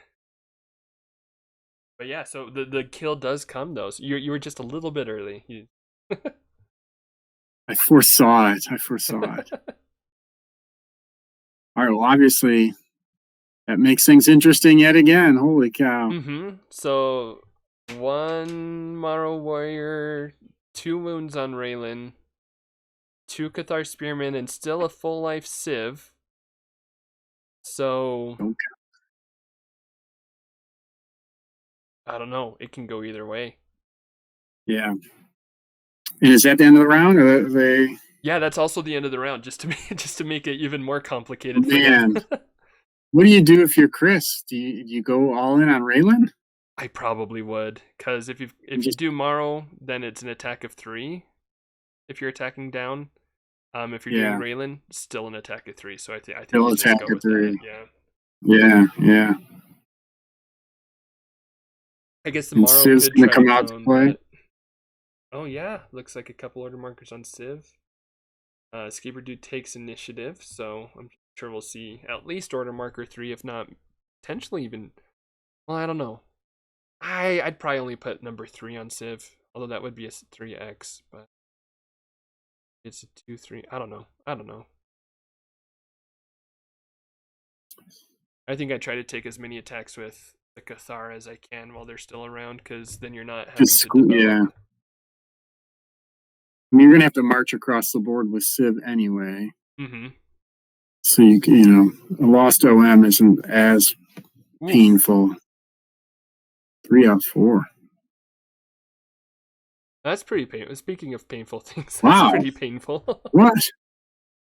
S1: But yeah, so the kill does come though. So you were just a little bit early.
S2: I foresaw it. All right. Well, obviously, that makes things interesting yet again. Holy cow.
S1: So 1 Marro Warrior, 2 wounds on Raelin, 2 Cathar Spearmen, and still a full life Civ. So
S2: okay.
S1: I don't know. It can go either way.
S2: Yeah. And is that the end of the round, or they?
S1: Yeah, that's also the end of the round. Just to make it even more complicated.
S2: Man, what do you do if you're Chris? Do you go all in on Raelin?
S1: I probably would, because if you do Marro, then it's an attack of 3. If you're attacking down, if you're doing Raelin, still an attack of 3. So I think
S2: still
S1: you
S2: attack
S1: just go
S2: of 3.
S1: That.
S2: Yeah.
S1: I guess the Marro
S2: Civ's
S1: could
S2: gonna
S1: try
S2: come
S1: to
S2: out to play.
S1: but... Oh yeah, looks like a couple order markers on Civ. Scaperedude takes initiative, so I'm sure we'll see at least order marker 3, if not potentially even. Well, I don't know. I'd probably only put number 3 on Civ, although that would be a 3x, but it's a 2-3. I don't know. I think I try to take as many attacks with the Cathar as I can while they're still around, because then you're not having to develop.
S2: Yeah. I mean, you're gonna have to march across the board with Civ anyway. So a lost OM isn't as painful. 3 out of 4.
S1: That's pretty painful. Speaking of painful things, that's pretty painful.
S2: What?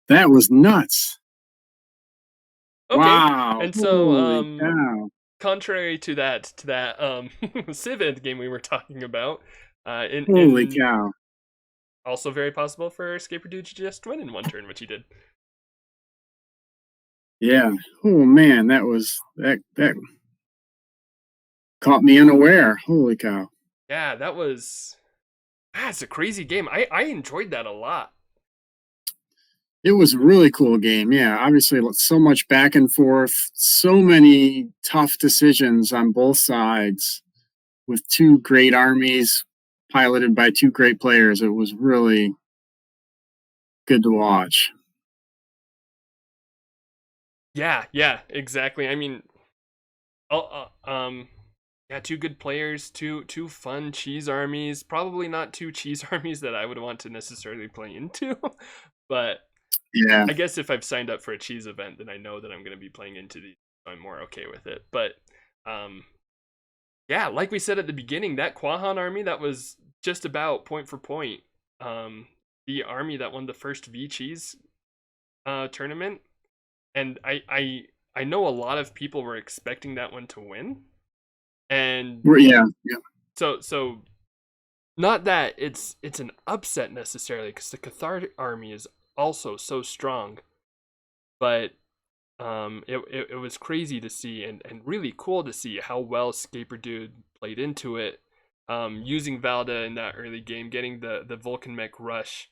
S2: That was nuts.
S1: Okay.
S2: Wow.
S1: And so, contrary to that Civ end game we were talking about,
S2: holy cow.
S1: Also very possible for Scaperedude to just win in 1 turn, which he did.
S2: Yeah. Oh man, that caught me unaware. Holy cow.
S1: Yeah, that was. It's a crazy game. I enjoyed that a lot.
S2: It was a really cool game. Yeah, obviously so much back and forth, so many tough decisions on both sides with 2 great armies piloted by 2 great players. It was really good to watch.
S1: Yeah, exactly. I mean, 2 good players, 2 fun cheese armies. Probably not 2 cheese armies that I would want to necessarily play into, but
S2: Yeah.
S1: I guess if I've signed up for a cheese event, then I know that I'm going to be playing into these. So I'm more okay with it. But yeah, like we said at the beginning, that Quahon army, that was just about point for point the army that won the first VCheese tournament. And I know a lot of people were expecting that one to win. And
S2: Yeah.
S1: so not that it's an upset necessarily, because the Cathar army is also so strong, but it was crazy to see and really cool to see how well Scaperedude played into it, using Valda in that early game, getting the Vulcanmech rush,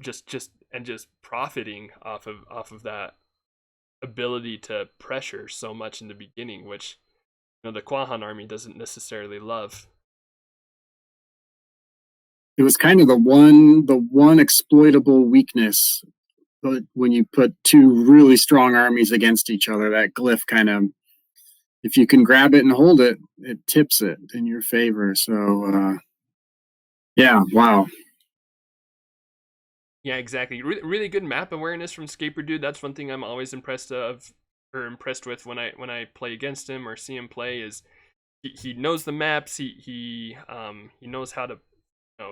S1: just profiting off of that ability to pressure so much in the beginning, which the Quahon army doesn't necessarily love.
S2: It was kind of the one exploitable weakness, but when you put two really strong armies against each other, that glyph kind of, if you can grab it and hold it, it tips it in your favor. So yeah, wow.
S1: Yeah, exactly. Really good map awareness from Scaperedude. That's one thing I'm always impressed with when I play against him or see him play, is he knows the maps. He knows how to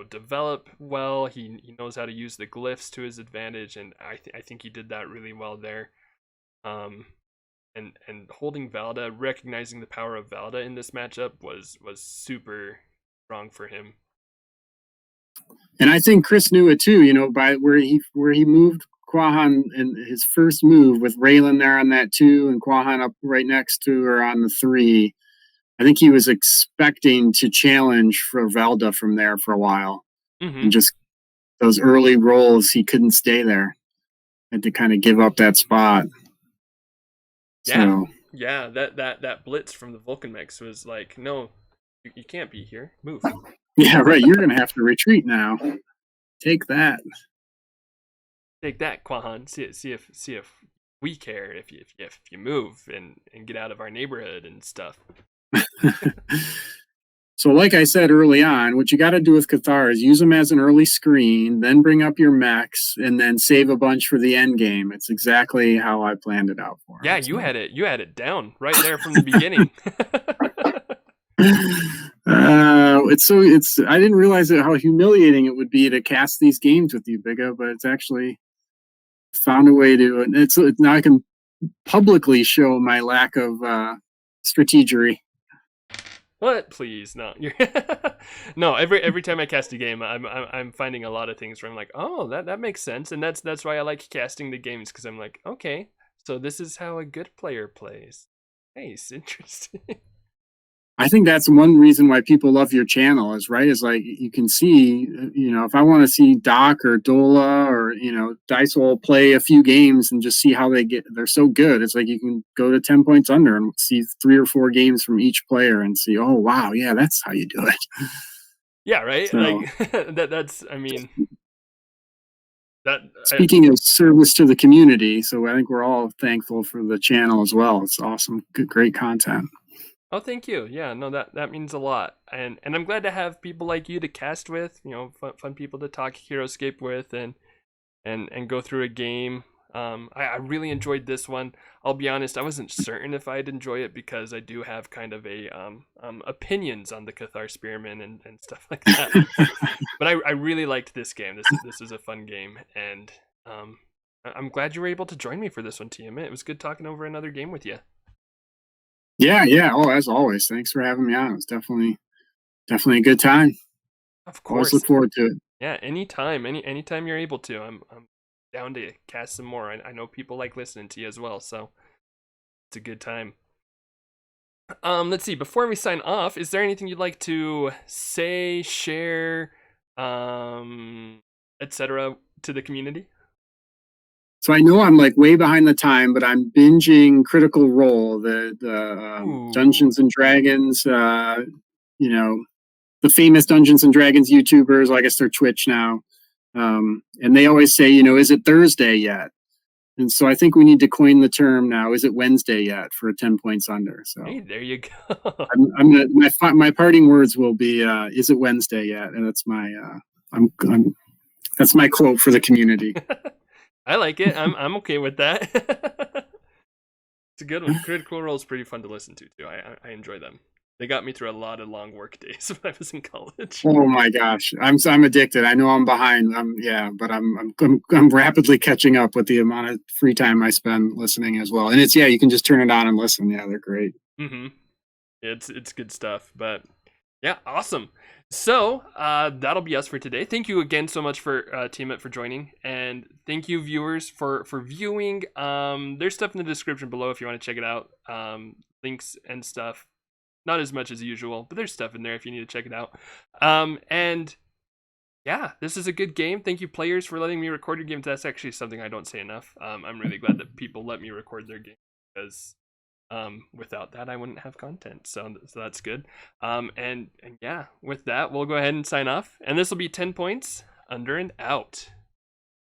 S1: develop well. He knows how to use the glyphs to his advantage, and I think he did that really well there. And holding Valda, recognizing the power of Valda in this matchup was super strong for him.
S2: And I think Chris knew it too, by where he moved Quahon in his first move with Raelin there on that 2 and Quahon up right next to her on the 3. I think he was expecting to challenge for Valda from there for a while.
S1: Mm-hmm.
S2: And just those early rolls, he couldn't stay there. Had to kind of give up that spot.
S1: Yeah.
S2: So.
S1: Yeah, that blitz from the Vulcanmechs was like, no, you can't be here. Move.
S2: Yeah, right. You're going to have to retreat now. Take that.
S1: Take that, Quahon. See if we care if you move and get out of our neighborhood and stuff.
S2: So like I said early on, what you got to do with Cathar is use them as an early screen, then bring up your mechs, and then save a bunch for the end game. It's exactly how I planned it out for.
S1: Yeah, you had it down right there from the beginning.
S2: I didn't realize how humiliating it would be to cast these games with you, Bigga, but it's actually found a way to, and it's now I can publicly show my lack of strategery.
S1: What? Please, no. No. Every time I cast a game, I'm finding a lot of things where I'm like, oh, that makes sense, and that's why I like casting the games, because I'm like, okay, so this is how a good player plays. Nice, interesting.
S2: I think that's one reason why people love your channel is like you can see, if I want to see Doc or Dola or, Dicehole play a few games and just see how they're so good. It's like you can go to 10 points under and see 3 or 4 games from each player and see, oh, wow, yeah, that's how you do it.
S1: Yeah, right? So, like, that's, I mean...
S2: Speaking of service to the community, so I think we're all thankful for the channel as well. It's awesome. Good, great content.
S1: Oh, thank you. Yeah, no, that means a lot, and I'm glad to have people like you to cast with. Fun people to talk Heroscape with, and go through a game. I really enjoyed this one. I'll be honest, I wasn't certain if I'd enjoy it, because I do have kind of a opinions on the Cathar Spearman and stuff like that. But I really liked this game. This is a fun game, and I'm glad you were able to join me for this one, Tiamat. It was good talking over another game with you.
S2: Yeah. Oh, as always, thanks for having me on. It was definitely a good time.
S1: Of course.
S2: Always look forward to it.
S1: Yeah, anytime you're able to. I'm down to cast some more. I know people like listening to you as well, so it's a good time. Let's see. Before we sign off, is there anything you'd like to say, share, etc. to the community?
S2: So I know I'm like way behind the time, but I'm binging Critical Role, the Dungeons and Dragons, the famous Dungeons and Dragons YouTubers. I guess they're Twitch now. And they always say, is it Thursday yet? And so I think we need to coin the term now. Is it Wednesday yet for 10 points under? So
S1: hey, there you go.
S2: I'm gonna my parting words will be, is it Wednesday yet? And that's my that's my quote for the community.
S1: I like it. I'm okay with that. It's a good one. Critical Role is pretty fun to listen to too. I enjoy them. They got me through a lot of long work days when I was in college.
S2: Oh my gosh, I'm addicted. I know I'm behind. But I'm rapidly catching up with the amount of free time I spend listening as well. And it's you can just turn it on and listen. Yeah, they're great.
S1: Mm-hmm. It's good stuff. But yeah, awesome. So that'll be us for today. Thank you again so much for Tiamat for joining, and thank you viewers for viewing. There's stuff in the description below if you want to check it out. Links and stuff. Not as much as usual, but there's stuff in there if you need to check it out. And yeah, this is a good game. Thank you, players, for letting me record your games. That's actually something I don't say enough. I'm really glad that people let me record their game, because without that, I wouldn't have content. So that's good. And yeah, with that, we'll go ahead and sign off. And this will be 10 points under and out.